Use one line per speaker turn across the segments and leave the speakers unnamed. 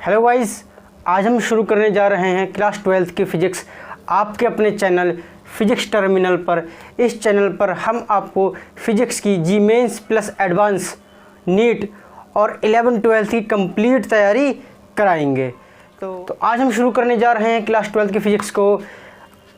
Hello guys, आज हम शुरू करने जा रहे हैं क्लास 12th की फ़िज़िक्स आपके अपने चैनल फिजिक्स टर्मिनल पर। इस चैनल पर हम आपको फ़िज़िक्स की जी मेंस प्लस एडवांस, नीट और 11-12 की कंप्लीट तैयारी कराएंगे। तो आज हम शुरू करने जा रहे हैं क्लास 12th की फ़िज़िक्स को।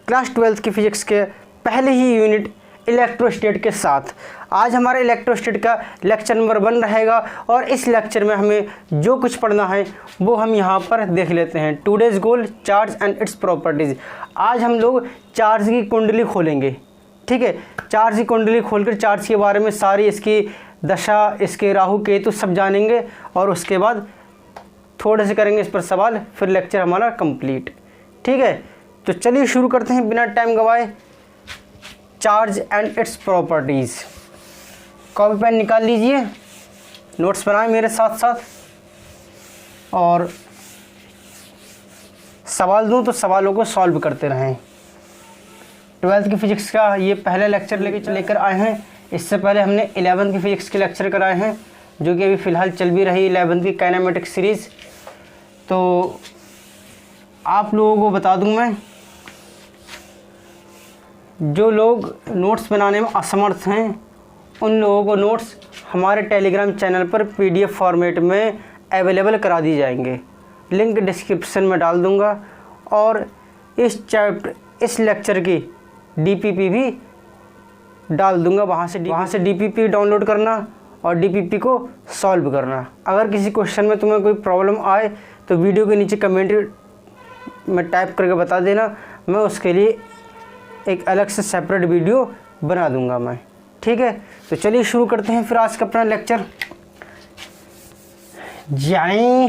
क्लास 12th की फ़िज़िक्स के पहले ही यूनिट इलेक्ट्रोस्टेट के साथ। आज हमारे इलेक्ट्रोस्टेट का लेक्चर नंबर 1 रहेगा और इस लेक्चर में हमें जो कुछ पढ़ना है वो हम यहाँ पर देख लेते हैं। Today's goal, charge and its properties. आज हम लोग चार्ज की कुंडली खोलेंगे, ठीक है। चार्ज की कुंडली खोलकर चार्ज के बारे में सारी इसकी दशा, इसके राहु केतु सब जानेंगे और उसके बाद थोड़े से करेंगे इस पर सवाल, फिर लेक्चर हमारा कंप्लीट, ठीक है। तो चलिए शुरू करते हैं बिना टाइम गवाए। Charge and its properties. Copy pen निकाल लीजिए, नोट्स बनाएं मेरे साथ साथ और सवाल दूं तो सवालों को सॉल्व करते रहें। 12th की फ़िज़िक्स का ये पहला लेक्चर लेकर आए हैं। इससे पहले हमने 11th की फ़िज़िक्स के लेक्चर कराए हैं, जो कि अभी फ़िलहाल चल भी रही 11th की काइनेमेटिक्स सीरीज़। तो आप लोगों को बता दूं मैं, जो लोग नोट्स बनाने में असमर्थ हैं उन लोगों को नोट्स हमारे टेलीग्राम चैनल पर PDF फॉर्मेट में अवेलेबल करा दी जाएंगे। लिंक डिस्क्रिप्शन में डाल दूंगा और इस लेक्चर की DPP भी डाल दूंगा। वहाँ से DPP डाउनलोड करना और DPP को सॉल्व करना। अगर किसी क्वेश्चन में तुम्हें कोई प्रॉब्लम आए तो वीडियो के नीचे कमेंट में टाइप करके बता देना, मैं उसके लिए एक अलग से सेपरेट वीडियो बना दूंगा मैं, ठीक है। तो चलिए शुरू करते हैं फिर आज का अपना लेक्चर। जाएं,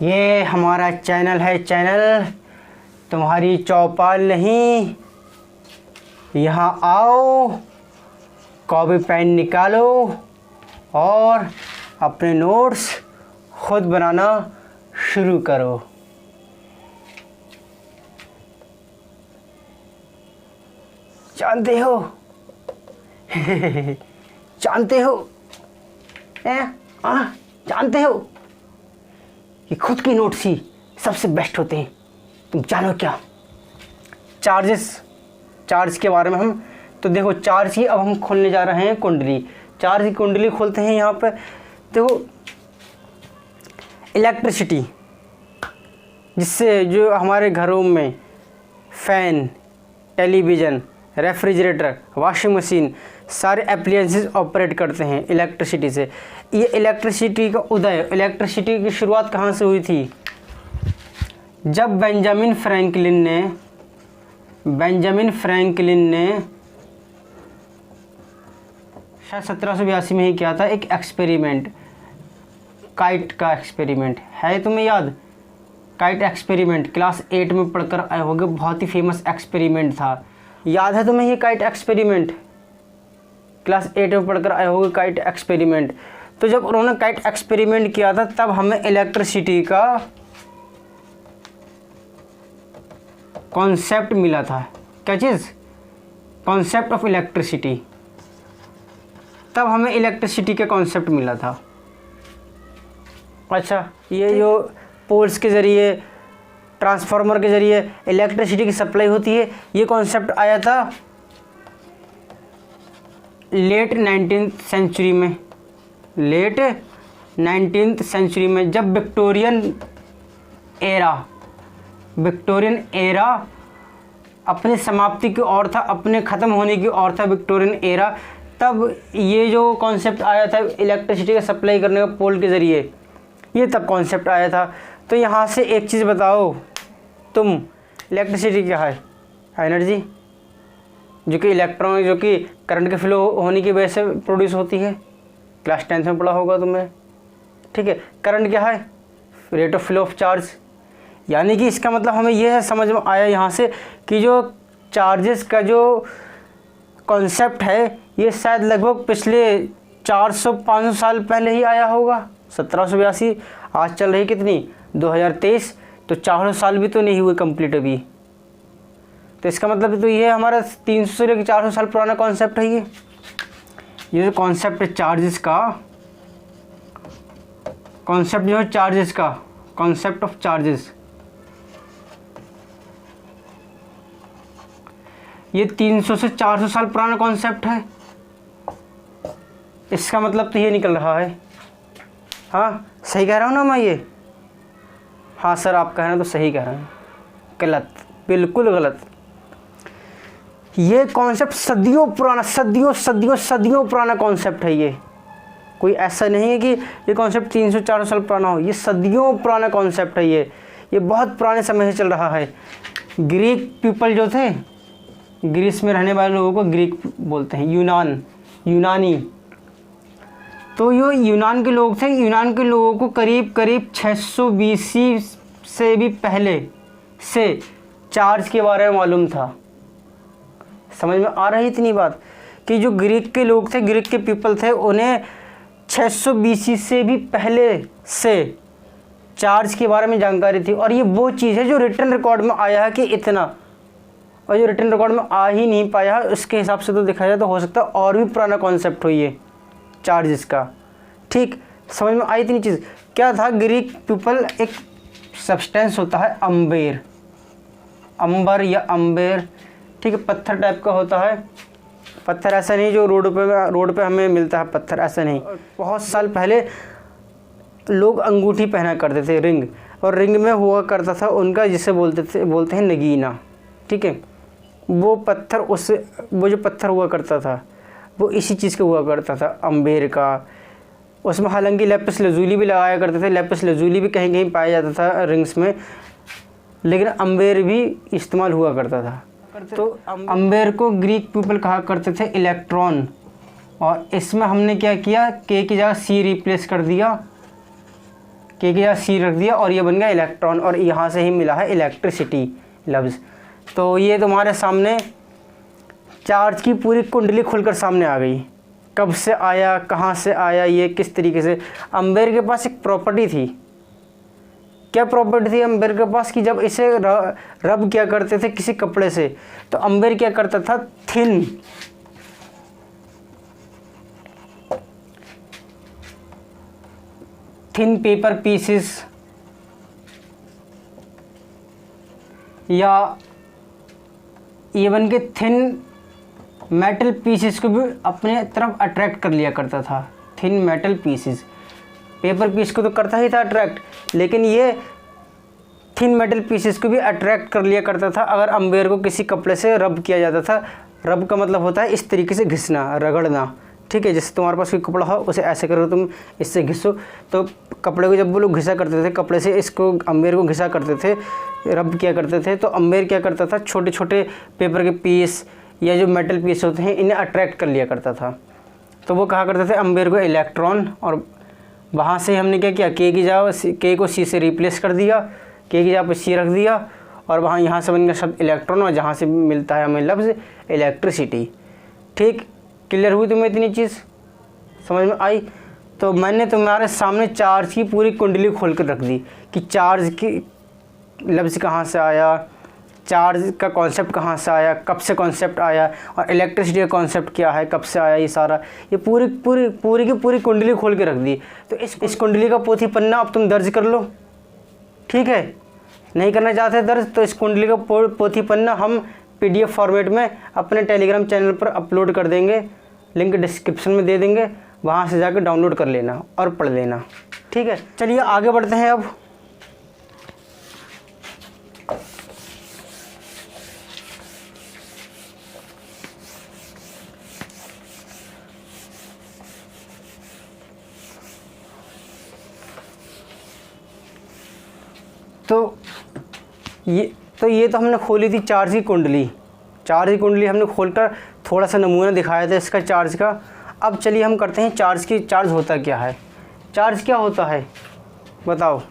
ये हमारा चैनल है, चैनल तुम्हारी चौपाल नहीं। यहाँ आओ, कॉपी पेन निकालो और अपने नोट्स खुद बनाना शुरू करो। जानते हो जानते हो जानते हो कि खुद के नोट्स ही सबसे बेस्ट होते हैं। तुम जानो क्या? चार्ज के बारे में हम तो देखो, चार्ज की अब हम खोलने जा रहे हैं कुंडली। चार्ज की कुंडली खोलते हैं। यहाँ पर देखो, इलेक्ट्रिसिटी, जिससे जो हमारे घरों में fan, television, refrigerator, washing machine, सारे एप्लियंसेस ऑपरेट करते हैं इलेक्ट्रिसिटी से। ये इलेक्ट्रिसिटी का उदय, इलेक्ट्रिसिटी की शुरुआत कहाँ से हुई थी? जब बेंजामिन फ्रैंकलिन ने शायद 1782 में ही किया था एक एक्सपेरिमेंट, काइट का एक्सपेरिमेंट है, तुम्हें याद? काइट एक्सपेरिमेंट क्लास 8 में पढ़कर आए होंगे, बहुत ही फेमस एक्सपेरिमेंट था। याद है तुम्हें ये काइट एक्सपेरिमेंट? क्लास 8 में पढ़कर आए होंगे काइट एक्सपेरिमेंट। तो जब उन्होंने काइट एक्सपेरिमेंट किया था तब हमें इलेक्ट्रिसिटी का कॉन्सेप्ट मिला था। क्या चीज़? Concept of electricity. तब हमें इलेक्ट्रिसिटी के कॉन्सेप्ट मिला था। अच्छा, ये जो पोल्स के ज़रिए, ट्रांसफार्मर के ज़रिए इलेक्ट्रिसिटी की सप्लाई होती है, ये कॉन्सेप्ट आया था लेट 19th सेंचुरी में, जब विक्टोरियन एरा अपनी समाप्ति की ओर था, अपने ख़त्म होने की ओर था विक्टोरियन एरा। तब ये जो कॉन्सेप्ट आया था इलेक्ट्रिसिटी का सप्लाई करने का पोल के ज़रिए, ये तब कॉन्सेप्ट आया था। तो यहाँ से एक चीज़ बताओ तुम, इलेक्ट्रिसिटी क्या है? एनर्जी, जो कि इलेक्ट्रॉन, जो कि करंट के फ्लो होने की वजह से प्रोड्यूस होती है। क्लास 10th में पढ़ा होगा तुमने, ठीक है। करंट क्या है? Rate of flow of charge. यानी कि इसका मतलब हमें यह समझ में आया यहाँ से कि जो चार्जेस का जो कॉन्सेप्ट है ये शायद लगभग पिछले 400-500 साल पहले ही आया होगा। 1782, आज चल रही कितनी? 2023। तो 400 साल भी तो नहीं हुए कंप्लीट अभी। तो इसका मतलब तो ये हमारा 300 से लेकर 400 साल पुराना कॉन्सेप्ट है। ये जो कॉन्सेप्ट है चार्जेस का, कॉन्सेप्ट जो है चार्जेस का, कॉन्सेप्ट ऑफ चार्जेस, ये 300 से 400 साल पुराना कॉन्सेप्ट है। इसका मतलब तो ये निकल रहा है, हाँ सही कह रहा हूँ ना मैं ये? हाँ सर आप कह रहे हैं तो सही कह रहे हैं, गलत, बिल्कुल गलत। ये कॉन्सेप्ट सदियों पुराना, सदियों सदियों सदियों पुराना कॉन्सेप्ट है ये। कोई ऐसा नहीं है कि ये कॉन्सेप्ट 300-400 साल पुराना हो, ये सदियों पुराना कॉन्सेप्ट है ये बहुत पुराने समय से चल रहा है। ग्रीक पीपल जो थे, ग्रीस में रहने वाले लोगों को ग्रीक बोलते हैं, यूनानी। तो ये यूनान के लोग थे, यूनान के लोगों को करीब करीब 600 BC से भी पहले से चार्ज के बारे में मालूम था। समझ में आ रही इतनी बात कि जो ग्रीक के लोग थे, ग्रीक के पीपल थे, उन्हें 600 BC से भी पहले से चार्ज के बारे में जानकारी थी। और ये वो चीज़ है जो रिटन रिकॉर्ड में आया है कि इतना, और जो रिटन रिकॉर्ड में आ ही नहीं पाया है, उसके हिसाब से तो देखा जाए तो हो सकता है और भी पुराना कॉन्सेप्ट हो ये चार्जेस का। ठीक, समझ में आई इतनी चीज़। क्या था, ग्रीक पीपल, एक सब्सटेंस होता है अम्बेर, अंबर या अम्बेर, ठीक है, पत्थर टाइप का होता है। पत्थर ऐसा नहीं जो रोड पे हमें मिलता है पत्थर, ऐसा नहीं। बहुत साल पहले लोग अंगूठी पहना करते थे, रिंग, और रिंग में हुआ करता था उनका, जिसे बोलते हैं नगीना, ठीक है। वो पत्थर, उससे वो जो पत्थर हुआ करता था वो इसी चीज़ का हुआ करता था, अम्बेर का। उसमें हालांकि लेपिस लजूली भी लगाया करते थे, लेपिस लजूली भी कहीं कहीं पाया जाता था रिंग्स में, लेकिन अम्बेर भी इस्तेमाल हुआ करता था। तो अम्बेर को ग्रीक पीपल कहा करते थे इलेक्ट्रॉन, और इसमें हमने क्या किया, के की जगह सी रिप्लेस कर दिया, के की जगह सी रख दिया, और ये बन गया इलेक्ट्रॉन, और यहाँ से ही मिला है इलेक्ट्रिसिटी लफ्ज़। तो ये तुम्हारे सामने चार्ज की पूरी कुंडली खुलकर सामने आ गई, कब से आया, कहाँ से आया, ये किस तरीके से। अम्बेर के पास एक प्रॉपर्टी थी, क्या प्रॉपर्टी थी अम्बेर के पास, कि जब इसे रब किया करते थे किसी कपड़े से, तो अम्बेर क्या करता था, थिन पेपर पीसेस या इवन के थिन मेटल पीसेस को भी अपने तरफ अट्रैक्ट कर लिया करता था। Thin metal pieces, paper piece को तो करता ही था अट्रैक्ट, लेकिन ये थिन मेटल पीसेस को भी अट्रैक्ट कर लिया करता था अगर अम्बेर को किसी कपड़े से रब किया जाता था। रब का मतलब होता है इस तरीके से घिसना, रगड़ना, ठीक है। जैसे तुम्हारे पास कोई कपड़ा हो, उसे ऐसे करो, तुम इससे घिसो, तो कपड़े को जब वो लोग घिसा करते थे, कपड़े से इसको अम्बेर को घिसा करते थे, रब किया करते थे, तो अम्बेर क्या करता था, छोटे छोटे पेपर के पीस या जो मेटल पीस होते हैं इन्हें अट्रैक्ट कर लिया करता था। तो वो कहा करते थे अम्बेर को इलेक्ट्रॉन, और वहाँ से हमने क्या किया, के की जगह के को सी से रिप्लेस कर दिया, के की जगह पर सी रख दिया, और वहाँ यहाँ से बन गया शब्द इलेक्ट्रॉन, और जहाँ से मिलता है हमें लफ्ज़ इलेक्ट्रिसिटी। ठीक, क्लियर हुई तुम्हें इतनी चीज़, समझ में आई? तो मैंने तुम्हारे सामने चार्ज की पूरी कुंडली खोल कर रख दी कि चार्ज की लफ्ज़ कहाँ से आया, चार्ज का कॉन्सेप्ट कहाँ से आया, कब से कॉन्सेप्ट आया, और इलेक्ट्रिसिटी का कॉन्सेप्ट क्या है, कब से आया, ये सारा, ये पूरी की पूरी कुंडली खोल के रख दी। तो इस कुंडली का पोथी पन्ना अब तुम दर्ज कर लो, ठीक है। नहीं करना चाहते दर्ज, तो इस कुंडली का पोथी पन्ना हम PDF फॉर्मेट में अपने टेलीग्राम चैनल पर अपलोड कर देंगे, लिंक डिस्क्रिप्शन में दे देंगे, वहाँ से जाकर डाउनलोड कर लेना और पढ़ लेना, ठीक है। चलिए आगे बढ़ते हैं अब। तो ये तो हमने खोली थी चार्ज की कुंडली। चार्ज की कुंडली हमने खोलकर थोड़ा सा नमूना दिखाया था इसका चार्ज का। अब चलिए हम करते हैं चार्ज होता क्या है। चार्ज क्या होता है बताओ,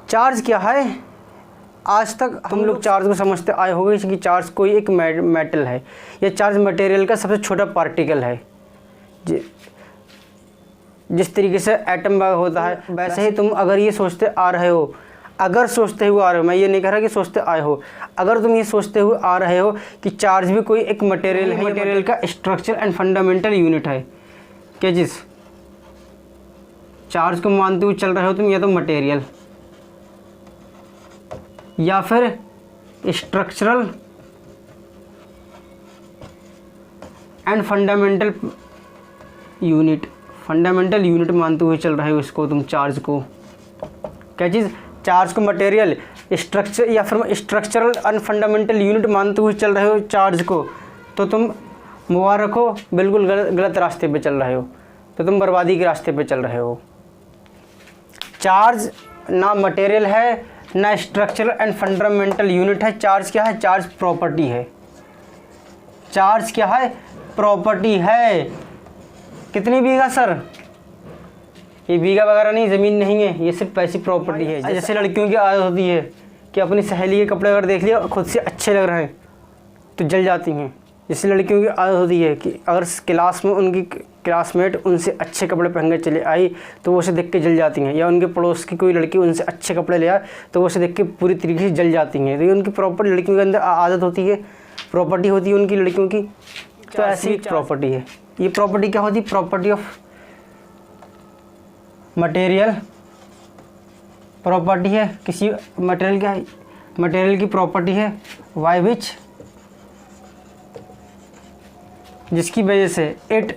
चार्ज क्या है? आज तक हम लोग चार्ज को समझते आए होंगे कि चार्ज कोई एक मेटल है, या चार्ज मटेरियल का सबसे छोटा पार्टिकल है। जिस तरीके से एटम होता है, वैसे ही तुम अगर ये सोचते आ रहे हो, मैं ये नहीं कह रहा कि सोचते आए हो, अगर तुम ये सोचते हुए आ रहे हो कि चार्ज भी कोई एक मटेरियल है, मटेरियल का स्ट्रक्चर एंड फंडामेंटल यूनिट है, क्या चीज़? चार्ज को मानते हुए चल रहे हो तुम, या तो मटेरियल या फिर structural and fundamental unit, fundamental unit मानते हुए चल रहे हो इसको तुम, चार्ज को। क्या चीज़? चार्ज को मटेरियल, स्ट्रक्चर या फिर स्ट्रक्चरल एंड फंडामेंटल यूनिट मानते हुए चल रहे हो चार्ज को, तो तुम मुबारक हो, बिल्कुल गलत रास्ते पे चल रहे हो, तो तुम बर्बादी के रास्ते पे चल रहे हो। चार्ज ना मटेरियल है ना स्ट्रक्चरल एंड फंडामेंटल यूनिट है। चार्ज क्या है? चार्ज प्रॉपर्टी है। चार्ज क्या है? प्रॉपर्टी है। कितनी बीघा सर? ये बीघा वगैरह नहीं, ज़मीन नहीं है, ये सिर्फ ऐसी प्रॉपर्टी है। जैसे लड़कियों की आदत होती है कि अपनी सहेली के कपड़े अगर देख लिया खुद से अच्छे लग रहे हैं तो जल जाती हैं। जैसे लड़कियों की आदत होती है कि अगर क्लास में उनकी क्लासमेट उनसे अच्छे कपड़े पहन के चले आई तो वो उसे देख के जल जाती हैं, या उनके पड़ोस की कोई लड़की उनसे अच्छे कपड़े ले आए तो वो उसे देख के पूरी तरीके से जल जाती हैं। तो ये उनकी प्रॉपर्टी, लड़कियों के अंदर आदत होती है, प्रॉपर्टी होती है उनकी लड़कियों की। तो ऐसी प्रॉपर्टी है। ये प्रॉपर्टी क्या होती है? प्रॉपर्टी ऑफ मटेरियल, प्रॉपर्टी है किसी मटेरियल। क्या है? मटेरियल की प्रॉपर्टी है वाई विच, जिसकी वजह से इट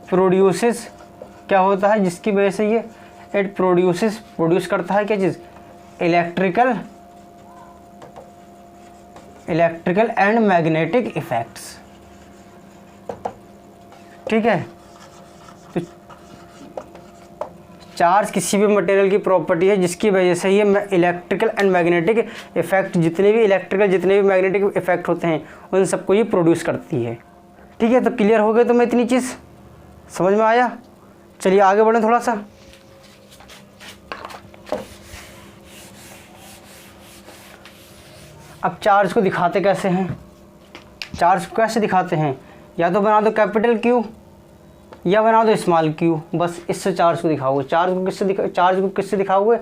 प्रोड्यूसेस, क्या होता है? जिसकी वजह से ये इट प्रोड्यूसेस, प्रोड्यूस करता है क्या चीज़? Electrical and magnetic effects. ठीक है, तो चार्ज किसी भी मटेरियल की प्रॉपर्टी है जिसकी वजह से ये इलेक्ट्रिकल एंड मैग्नेटिक इफेक्ट, जितने भी इलेक्ट्रिकल जितने भी मैग्नेटिक इफेक्ट होते हैं उन सबको ये प्रोड्यूस करती है। ठीक है, तो क्लियर हो गए तुम्हें इतनी चीज़? समझ में आया? चलिए आगे बढ़ें थोड़ा सा। अब चार्ज को दिखाते कैसे हैं? चार्ज को कैसे दिखाते हैं? या तो बना दो कैपिटल क्यू या बना दो स्मॉल क्यू, बस इससे चार्ज को दिखाओगे। चार्ज को किससे दिखाओगे?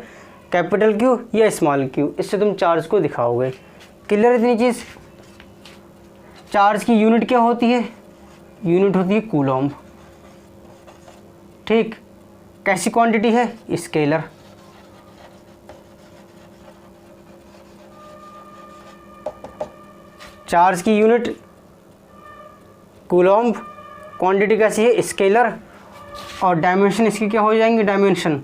कैपिटल क्यू या स्मॉल क्यू, इससे तुम चार्ज को दिखाओगे। क्लियर इतनी चीज़? चार्ज की यूनिट क्या होती है? यूनिट होती है कूलॉम्ब। ठीक, कैसी क्वांटिटी है? स्केलर। चार्ज की यूनिट कूलॉम्ब, क्वांटिटी कैसी है? स्केलर। और डायमेंशन इसकी क्या हो जाएंगे? डायमेंशन।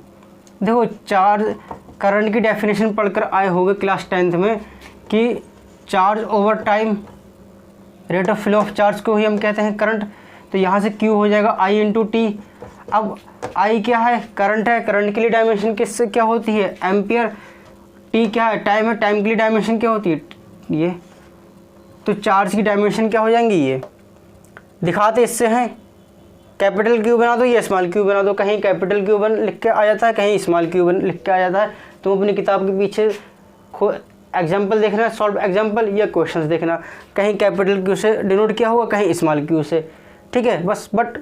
देखो, चार्ज करंट की डेफिनेशन पढ़कर आए होंगे क्लास 10th में कि charge over time, rate of flow of charge को ही हम कहते हैं करंट। तो यहाँ से Q हो जाएगा I इंटू टी। अब I क्या है? करंट है। करंट के लिए डायमेंशन किससे क्या होती है? एम्पियर। T क्या है? टाइम है। टाइम के लिए डायमेंशन क्या होती है? ये। तो चार्ज की डायमेंशन क्या हो जाएंगी? ये दिखाते इससे हैं। कैपिटल क्यू बना दो या स्मॉल क्यू बना दो। कहीं कैपिटल क्यू बन लिख के आ जाता है, कहीं स्मॉल क्यू बन लिख के आ जाता है। तुम अपनी किताब के पीछे एग्जाम्पल देखना, सॉल्व एग्जाम्पल या क्वेश्चंस देखना, कहीं कैपिटल क्यू से डिनोट किया होगा, कहीं स्मॉल क्यू से। ठीक है, बस बट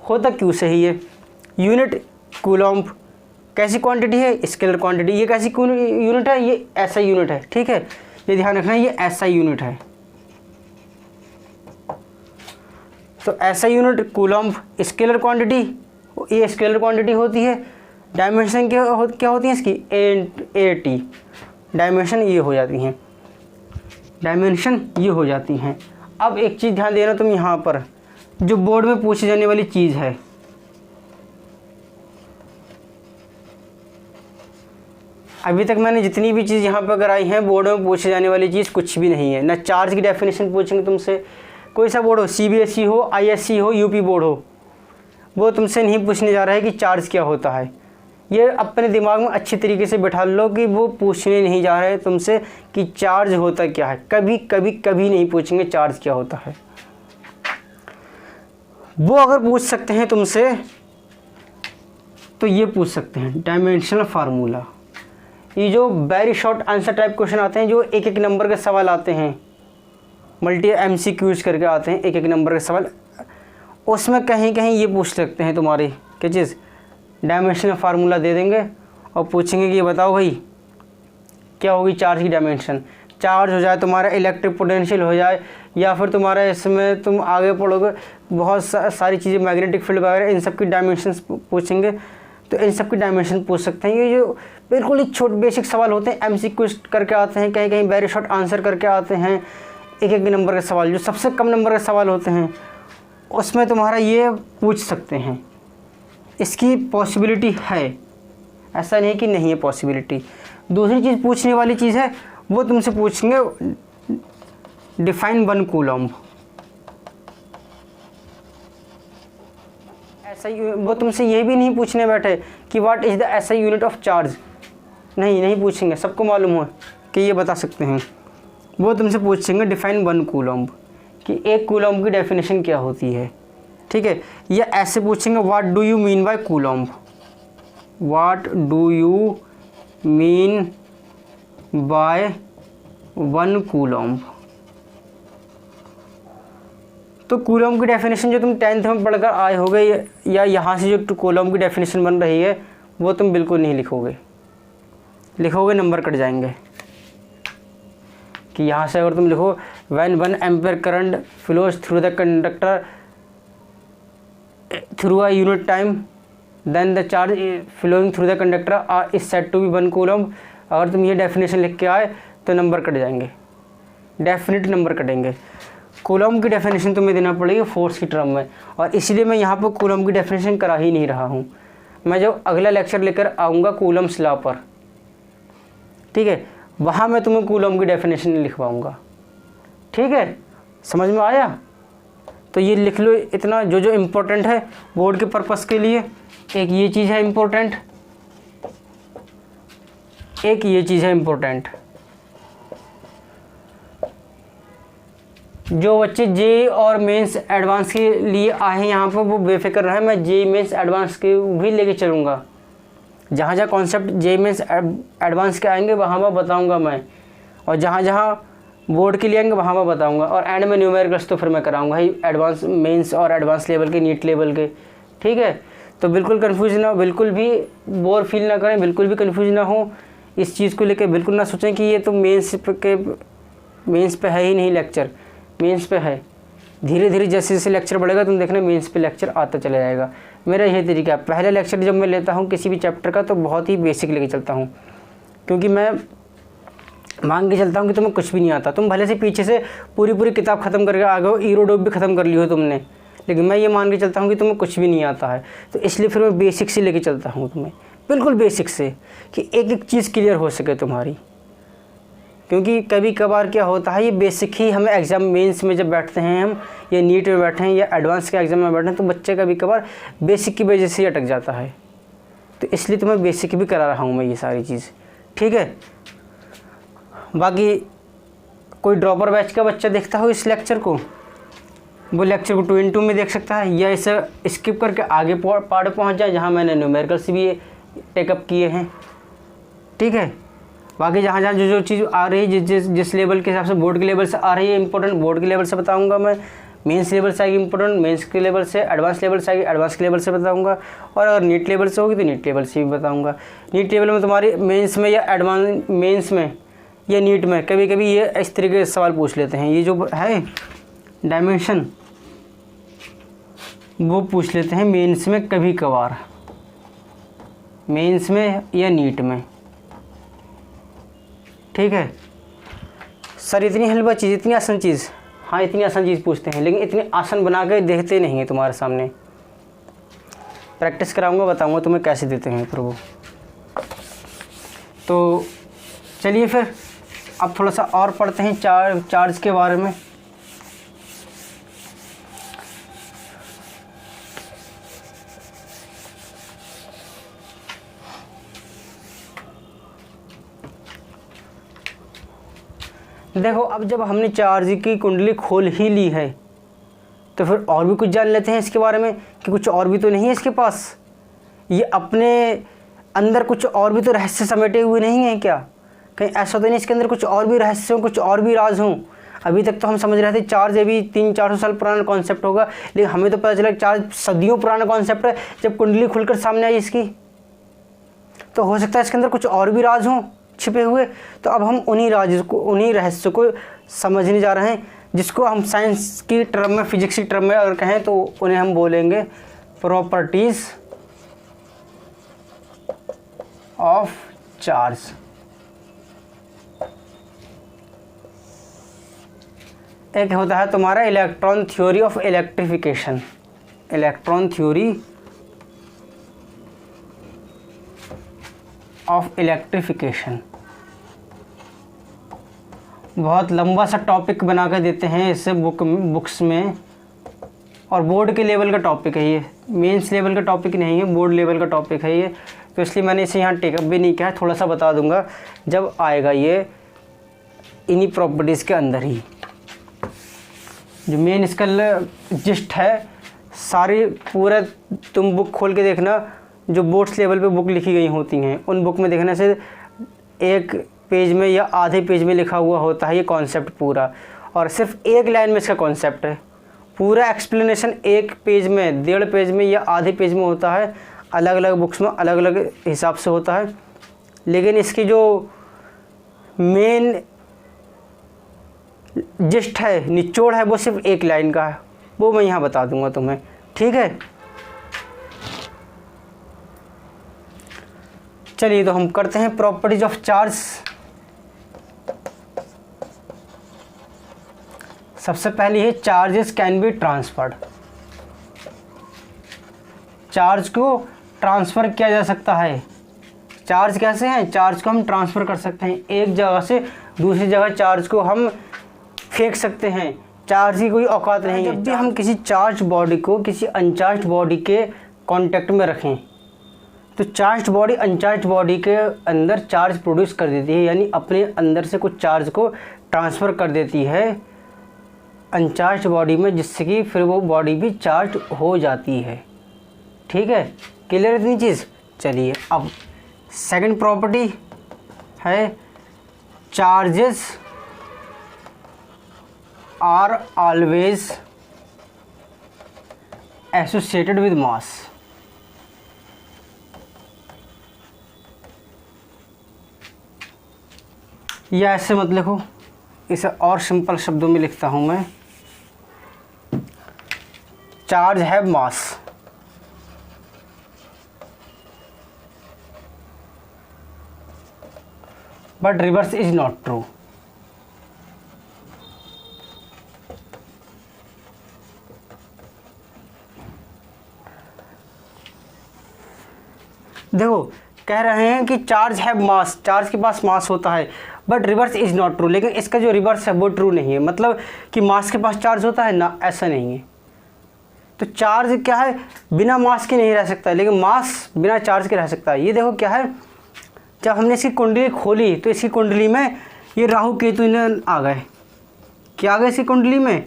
होता क्यू से ही है। यूनिट कूलॉम्ब, कैसी क्वांटिटी है? Scalar quantity. ये कैसी यूनिट है? ये एसआई यूनिट है। ठीक है, ये ध्यान रखना, ये एसआई यूनिट है। तो SI unit coulomb, scalar quantity, ये स्केलर क्वांटिटी होती है। डायमेंशन क्या होती है इसकी? A T. डायमेंशन ये हो जाती हैं, डायमेंशन ये हो जाती हैं। अब एक चीज़ ध्यान देना तुम, यहाँ पर जो बोर्ड में पूछी जाने वाली चीज़ है, अभी तक मैंने जितनी भी चीज़ यहाँ पर कराई हैं बोर्ड में पूछी जाने वाली चीज़ कुछ भी नहीं है। ना चार्ज की डेफिनेशन पूछेंगे तुमसे, कोई सा बोर्ड हो, सीबीएसई हो, आईएससी हो, यूपी बोर्ड हो, वो तुमसे नहीं पूछने जा रहा है कि चार्ज क्या होता है। ये अपने दिमाग में अच्छी तरीके से बैठा लो कि वो पूछने नहीं जा रहे तुमसे कि चार्ज होता क्या है। कभी कभी कभी नहीं पूछेंगे चार्ज क्या होता है। वो अगर पूछ सकते हैं तुमसे तो ये पूछ सकते हैं डायमेंशनल फार्मूला। ये जो very short answer type question आते हैं, जो एक एक नंबर के सवाल आते हैं, मल्टी MCQs करके आते हैं, एक एक नंबर के सवाल, उसमें कहीं कहीं ये पूछ सकते हैं तुम्हारी क्या चीज़, डायमेंशनल फार्मूला दे देंगे और पूछेंगे कि ये बताओ भाई क्या होगी चार्ज की डायमेंशन। चार्ज हो जाए तुम्हारा इलेक्ट्रिक पोटेंशियल हो जाए, या फिर तुम्हारा इसमें तुम आगे पढ़ोगे बहुत सारी चीज़ें, मैग्नेटिक फील्ड वगैरह, इन सब की डायमेंशंस पूछेंगे। तो इन सब की डायमेंशन पूछ सकते हैं। ये जो बिल्कुल ही छोटे बेसिक सवाल होते हैं, MCQ करके आते हैं, कहीं कहीं वेरी शॉर्ट आंसर करके आते हैं, एक एक नंबर के सवाल, जो सबसे कम नंबर के सवाल होते हैं उसमें तुम्हारा ये पूछ सकते हैं। इसकी पॉसिबिलिटी है, ऐसा नहीं कि नहीं है पॉसिबिलिटी। दूसरी चीज़ पूछने वाली चीज़ है, वो तुमसे पूछेंगे डिफाइन 1 कूलम्ब। ऐसा वो तुमसे ये भी नहीं पूछने बैठे कि what is the SI unit of charge, नहीं पूछेंगे, सबको मालूम हो कि ये बता सकते हैं। वो तुमसे पूछेंगे डिफाइन 1 कूलम्ब, कि 1 कूलम्ब की डेफिनेशन क्या होती है, ठीक है। या ऐसे पूछेंगे what do you mean bye coulomb, what do you mean bye 1 coulomb. तो कूलम्ब की डेफिनेशन जो तुम 10th में पढ़कर आए होगे, या यहाँ से जो कूलम्ब की डेफिनेशन बन रही है वो तुम बिल्कुल नहीं लिखोगे नंबर कट जाएंगे। कि यहाँ से अगर तुम लिखो when 1 ampere current flows through the conductor through a unit time then the charge flowing through the conductor is said to be 1 coulomb, अगर तुम ये डेफिनेशन लिख के आए तो नंबर कट जाएंगे, डेफिनेट नंबर कटेंगे। कूलम्ब की डेफिनेशन तुम्हें देना पड़ेगी फोर्स की टर्म में, और इसलिए मैं यहाँ पर कूलम्ब की डेफिनेशन करा ही नहीं रहा हूँ। मैं जब अगला लेक्चर लेकर आऊँगा कूलम्ब्स लॉ पर, ठीक है, वहाँ मैं तुम्हें कूलम्ब की डेफिनेशन लिखवाऊँगा, ठीक है, समझ में आया। तो ये लिख लो इतना जो जो इम्पोर्टेंट है बोर्ड के पर्पस के लिए। एक ये चीज़ है इम्पोर्टेंट, एक ये चीज़ है इम्पोर्टेंट। जो बच्चे जे और मेंस एडवांस के लिए आए हैं यहाँ पर वो बेफिक्र रहे, मैं जे मेंस एडवांस के भी लेके चलूँगा। जहाँ जहाँ कॉन्सेप्ट जे मेंस एडवांस के आएंगे वहाँ वहाँ बताऊँगा मैं, और जहाँ जहाँ बोर्ड के लिए आएंगे वहाँ वहाँ बताऊँगा। और एंड में न्यूमेरिकल्स तो फिर मैं कराऊँगा ही, एडवांस मेंस और एडवांस लेवल के, नीट लेवल के, ठीक है। तो बिल्कुल कन्फ्यूज ना हो, बिल्कुल भी बोर फील ना करें, बिल्कुल भी कन्फ्यूज ना हो इस चीज़ को लेकर। बिल्कुल ना सोचें कि ये तो मेंस पे है ही नहीं लेक्चर, मेंस पे है। धीरे धीरे जैसे जैसे लेक्चर बढ़ेगा तुम देखना मेंस पे लेक्चर आता चला जाएगा। मेरा यही तरीका है, पहले लेक्चर जब मैं लेता हूँ किसी भी चैप्टर का तो बहुत ही बेसिक लेके चलता हूँ, क्योंकि मैं मान के चलता हूँ कि तुम्हें कुछ भी नहीं आता। तुम भले से पीछे से पूरी किताब ख़त्म करके आ गए हो, ईरोडोप भी ख़त्म कर ली हो तुमने, लेकिन मैं ये मान के चलता हूँ कि तुम्हें कुछ भी नहीं आता है। तो इसलिए फिर मैं बेसिक से लेके चलता हूँ तुम्हें, बिल्कुल बेसिक से, कि एक एक चीज़ क्लियर हो सके तुम्हारी। क्योंकि कभी कभार क्या होता है, ये बेसिक ही हमें एग्ज़ाम मेंस में जब बैठते हैं हम, या नीट में बैठे हैं या एडवांस के एग्ज़ाम में बैठे हैं, तो बच्चे कभी कभार बेसिक की वजह से ही अटक जाता है। तो इसलिए तुम्हें बेसिक भी करा रहा हूँ मैं ये सारी चीज़, ठीक है। बाकी कोई ड्रॉपर बैच का बच्चा देखता हो इस लेक्चर को, वो लेक्चर को 2 in 2 में देख सकता है, या इसे स्किप करके आगे पार्ट पहुँच जाए जहाँ मैंने न्यूमेरिकल्स भी टेकअप किए हैं, ठीक है। बाकी जहाँ जहाँ जो जो चीज़ आ रही है, जिस लेवल के हिसाब से बोर्ड के लेवल से आ रही है इंपॉर्टेंट, बोर्ड के लेवल से बताऊंगा मैं। मेंस लेवल से आएगी इंपॉर्टेंट, मेंस के लेवल से, एडवांस लेवल से आएगी एडवांस के लेवल से बताऊंगा। और अगर नीट लेवल से होगी तो नीट लेवल से भी बताऊंगा। नीट लेवल में तुम्हारी मेंस में या एडवांस मेंस में या नीट में कभी कभी ये इस तरीके के सवाल पूछ लेते हैं, ये जो है डायमेंशन वो पूछ लेते हैं मेंस में कभी कभार, मेंस में या नीट में, ठीक है। सर इतनी हल्वा चीज़, इतनी आसान चीज़, हाँ इतनी आसान चीज़ पूछते हैं, लेकिन इतनी आसान बना के देखते नहीं हैं तुम्हारे सामने। प्रैक्टिस कराऊंगा, बताऊंगा तुम्हें कैसे देते हैं फिर वो। तो चलिए फिर अब थोड़ा सा और पढ़ते हैं चार्ज के बारे में। देखो अब जब हमने चार्ज की कुंडली खोल ही ली है तो फिर और भी कुछ जान लेते हैं इसके बारे में, कि कुछ और भी तो नहीं है इसके पास, ये अपने अंदर कुछ और भी तो रहस्य समेटे हुए नहीं हैं क्या? कहीं ऐसा तो नहीं इसके अंदर कुछ और भी रहस्य हो, कुछ और भी राज हों। अभी तक तो हम समझ रहे थे चार्ज अभी 300-400 साल पुराना कॉन्सेप्ट होगा, लेकिन हमें तो पता चला चार्ज सदियों पुराना कॉन्सेप्ट है। जब कुंडली खुलकर सामने आई इसकी, तो हो सकता है इसके अंदर कुछ और भी राज हों छिपे हुए। तो अब हम उन्हीं रहस्य को समझने जा रहे हैं, जिसको हम साइंस की टर्म में, फिजिक्स की टर्म में अगर कहें तो उन्हें हम बोलेंगे प्रॉपर्टीज़ ऑफ चार्ज। एक होता है तुम्हारा electron theory of electrification, electron theory of electrification. बहुत लंबा सा टॉपिक बना कर देते हैं इससे बुक्स में, और बोर्ड के लेवल का टॉपिक है ये, मेंस लेवल का टॉपिक नहीं है, बोर्ड लेवल का टॉपिक है ये, तो इसलिए मैंने इसे यहाँ टेकअप भी नहीं किया है। थोड़ा सा बता दूंगा जब आएगा ये इन्हीं प्रॉपर्टीज़ के अंदर ही। जो मेन इसका जिस्ट है सारी पूरा तुम बुक खोल के देखना, जो बोर्ड्स लेवल पे बुक लिखी गई होती हैं उन बुक में देखने से एक पेज में या आधे पेज में लिखा हुआ होता है ये कॉन्सेप्ट पूरा, और सिर्फ एक लाइन में इसका कॉन्सेप्ट है। पूरा एक्सप्लेनेशन एक पेज में, 1.5 पेज में या आधे पेज में होता है, अलग अलग बुक्स में अलग अलग हिसाब से होता है, लेकिन इसकी जो मेन जिस्ट है, निचोड़ है, वो सिर्फ एक लाइन का है, वो मैं यहाँ बता दूंगा तुम्हें, ठीक है। चलिए तो हम करते हैं प्रॉपर्टीज ऑफ चार्ज। सबसे पहली है charges can be transferred. Charge को ट्रांसफ़र किया जा सकता है। चार्ज कैसे हैं? चार्ज को हम ट्रांसफ़र कर सकते हैं, एक जगह से दूसरी जगह चार्ज को हम फेंक सकते हैं। चार्ज की कोई औकात नहीं है। जब भी हम किसी चार्ज बॉडी को किसी अनचार्ज बॉडी के कांटेक्ट में रखें तो चार्ज बॉडी अनचार्ज बॉडी के अंदर चार्ज प्रोड्यूस कर देती है, यानी अपने अंदर से कुछ चार्ज को ट्रांसफ़र कर देती है अनचार्ज बॉडी में, जिससे कि फिर वो बॉडी भी चार्ज हो जाती है। ठीक है, क्लियर इतनी चीज़। चलिए अब सेकंड प्रॉपर्टी है charges are always associated with mass. या ऐसे मत लिखो, इसे और सिंपल शब्दों में लिखता हूं मैं। Charge have mass, but reverse is not true. देखो कह रहे हैं कि चार्ज है मास, चार्ज के पास मास होता है, but reverse is not true, लेकिन इसका जो रिवर्स है वो ट्रू नहीं है। मतलब कि मास के पास चार्ज होता है ना, ऐसा नहीं है। तो चार्ज क्या है, बिना मास के नहीं रह सकता, लेकिन मास बिना चार्ज के रह सकता है। ये देखो क्या है, जब हमने इसकी कुंडली खोली तो इसकी कुंडली में ये राहु केतु ने आ गए। क्या आ गए इसकी कुंडली में?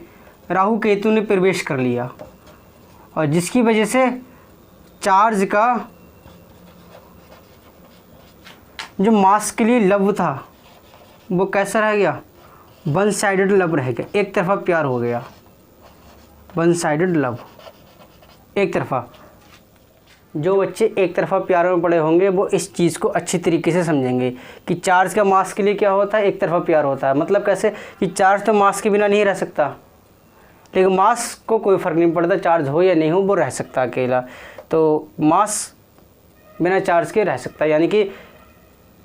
राहु केतु ने प्रवेश कर लिया, और जिसकी वजह से चार्ज का जो मास के लिए लव था वो कैसा रह गया? वन साइडेड लव रह गया, एक तरफा प्यार हो गया। वन साइडेड लव, एक तरफा। जो बच्चे एक तरफा प्यार में पड़े होंगे वो इस चीज़ को अच्छी तरीके से समझेंगे कि चार्ज का मास के लिए क्या होता है, एक तरफा प्यार होता है। मतलब कैसे कि चार्ज तो मास के बिना नहीं रह सकता, लेकिन मास को कोई फ़र्क नहीं पड़ता, चार्ज हो या नहीं हो वो रह सकता अकेला। तो मास बिना चार्ज के रह सकता है। यानी कि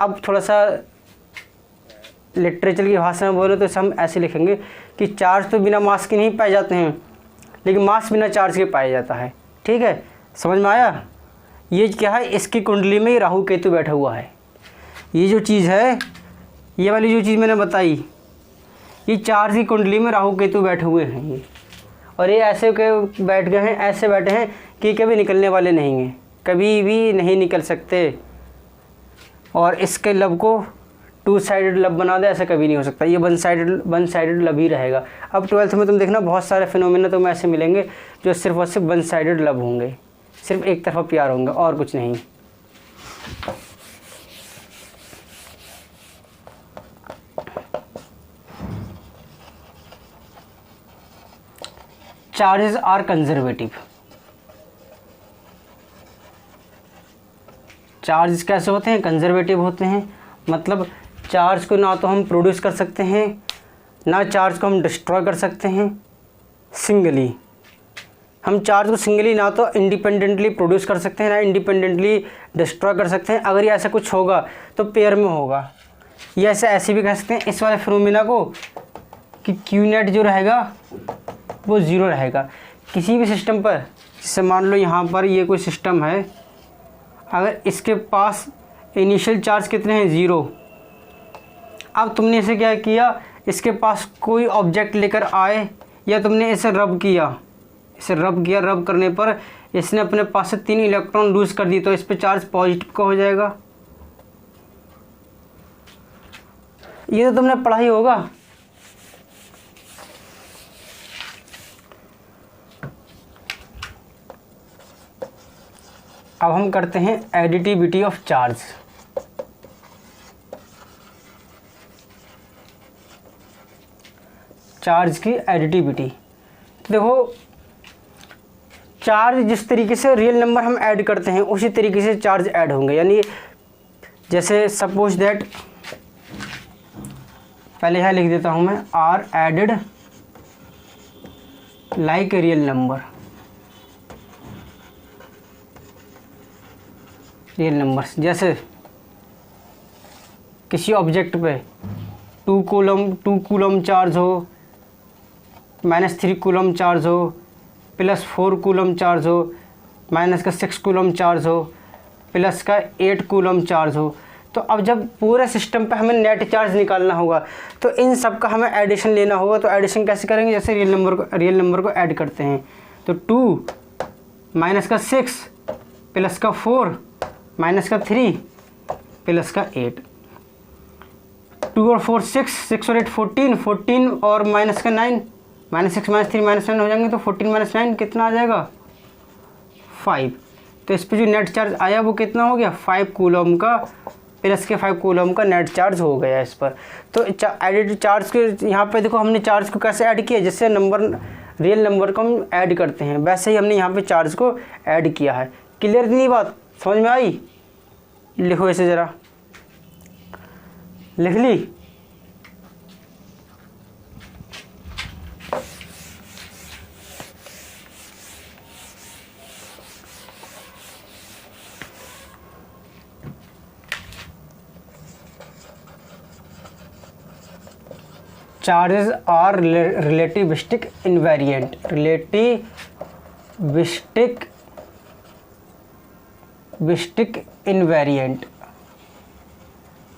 अब थोड़ा सा लिटरेचर की भाषा में बोले तो इसे हम ऐसे लिखेंगे कि चार्ज तो बिना मास के नहीं पाए जाते हैं, लेकिन मास बिना चार्ज के पाया जाता है। ठीक है, समझ में आया? ये क्या है, इसकी कुंडली में राहु केतु बैठा हुआ है। ये जो चीज़ है, ये वाली जो चीज़ मैंने बताई, ये चार्ज की कुंडली में राहु केतु बैठे हुए हैं ये, और ये ऐसे के बैठ गए हैं, ऐसे बैठे हैं कि कभी निकलने वाले नहीं हैं, कभी भी नहीं निकल सकते। और इसके लब को टू साइडेड लब बना दे, ऐसा कभी नहीं हो सकता। ये वन साइडेड लब ही रहेगा। अब 12th में तुम देखना बहुत सारे फिनोमेना तुम्हें ऐसे मिलेंगे जो सिर्फ और सिर्फ वन साइडेड लब होंगे, सिर्फ एक तरफा प्यार होंगे और कुछ नहीं। Charges are conservative. चार्ज कैसे होते हैं? कंजर्वेटिव होते हैं। मतलब चार्ज को ना तो हम प्रोड्यूस कर सकते हैं, ना चार्ज को हम डिस्ट्रॉय कर सकते हैं सिंगली। हम चार्ज को सिंगली ना तो इंडिपेंडेंटली प्रोड्यूस कर सकते हैं ना इंडिपेंडेंटली डिस्ट्रॉय कर सकते हैं। अगर ये ऐसा कुछ होगा तो पेयर में होगा। या ऐसे भी कह सकते हैं इस वाले फिनोमेना को कि क्यू नेट जो रहेगा वो ज़ीरो रहेगा किसी भी सिस्टम पर। जैसे मान लो यहाँ पर ये कोई सिस्टम है, अगर इसके पास इनिशियल चार्ज कितने हैं 0। अब तुमने इसे क्या किया, इसके पास कोई ऑब्जेक्ट लेकर आए या तुमने इसे रब किया, रब करने पर इसने अपने पास से 3 इलेक्ट्रॉन लूज कर दी तो इस पर चार्ज पॉजिटिव का हो जाएगा। ये तो तुमने पढ़ा ही होगा। अब हम करते हैं एडिटिविटी ऑफ चार्ज। चार्ज की एडिटिविटी, देखो चार्ज जिस तरीके से रियल नंबर हम ऐड करते हैं उसी तरीके से चार्ज ऐड होंगे। यानी जैसे सपोज दैट, पहले यहाँ लिख देता हूँ मैं, are added like a real number. Real numbers जैसे किसी ऑब्जेक्ट पे 2 कूलम चार्ज हो, -3 कूलम चार्ज हो, +4 कूलम चार्ज हो, -6 कूलम चार्ज हो, +8 कूलम चार्ज हो। तो अब जब पूरे सिस्टम पे हमें नेट चार्ज निकालना होगा तो इन सब का हमें एडिशन लेना होगा। तो एडिशन कैसे करेंगे, जैसे रियल नंबर को ऐड करते हैं तो 2 -6 +4 -3 +8, 2 और 4 6 और 8 14 और -9 -6 -3 -9 हो जाएंगे तो 14 - 9 कितना आ जाएगा 5। तो इस पर जो नेट चार्ज आया वो कितना हो गया 5 कूलम का, +5 कूलम का नेट चार्ज हो गया इस पर। तो एडिड चार्ज के यहाँ पे देखो हमने चार्ज को कैसे ऐड किया, जैसे रियल नंबर को हम ऐड करते हैं वैसे ही हमने यहाँ पे चार्ज को ऐड किया है। क्लियर नहीं बात, समझ में आई? लिखो इसे ज़रा, लिख ली? Charges are relativistic invariant. Relativistic invariant,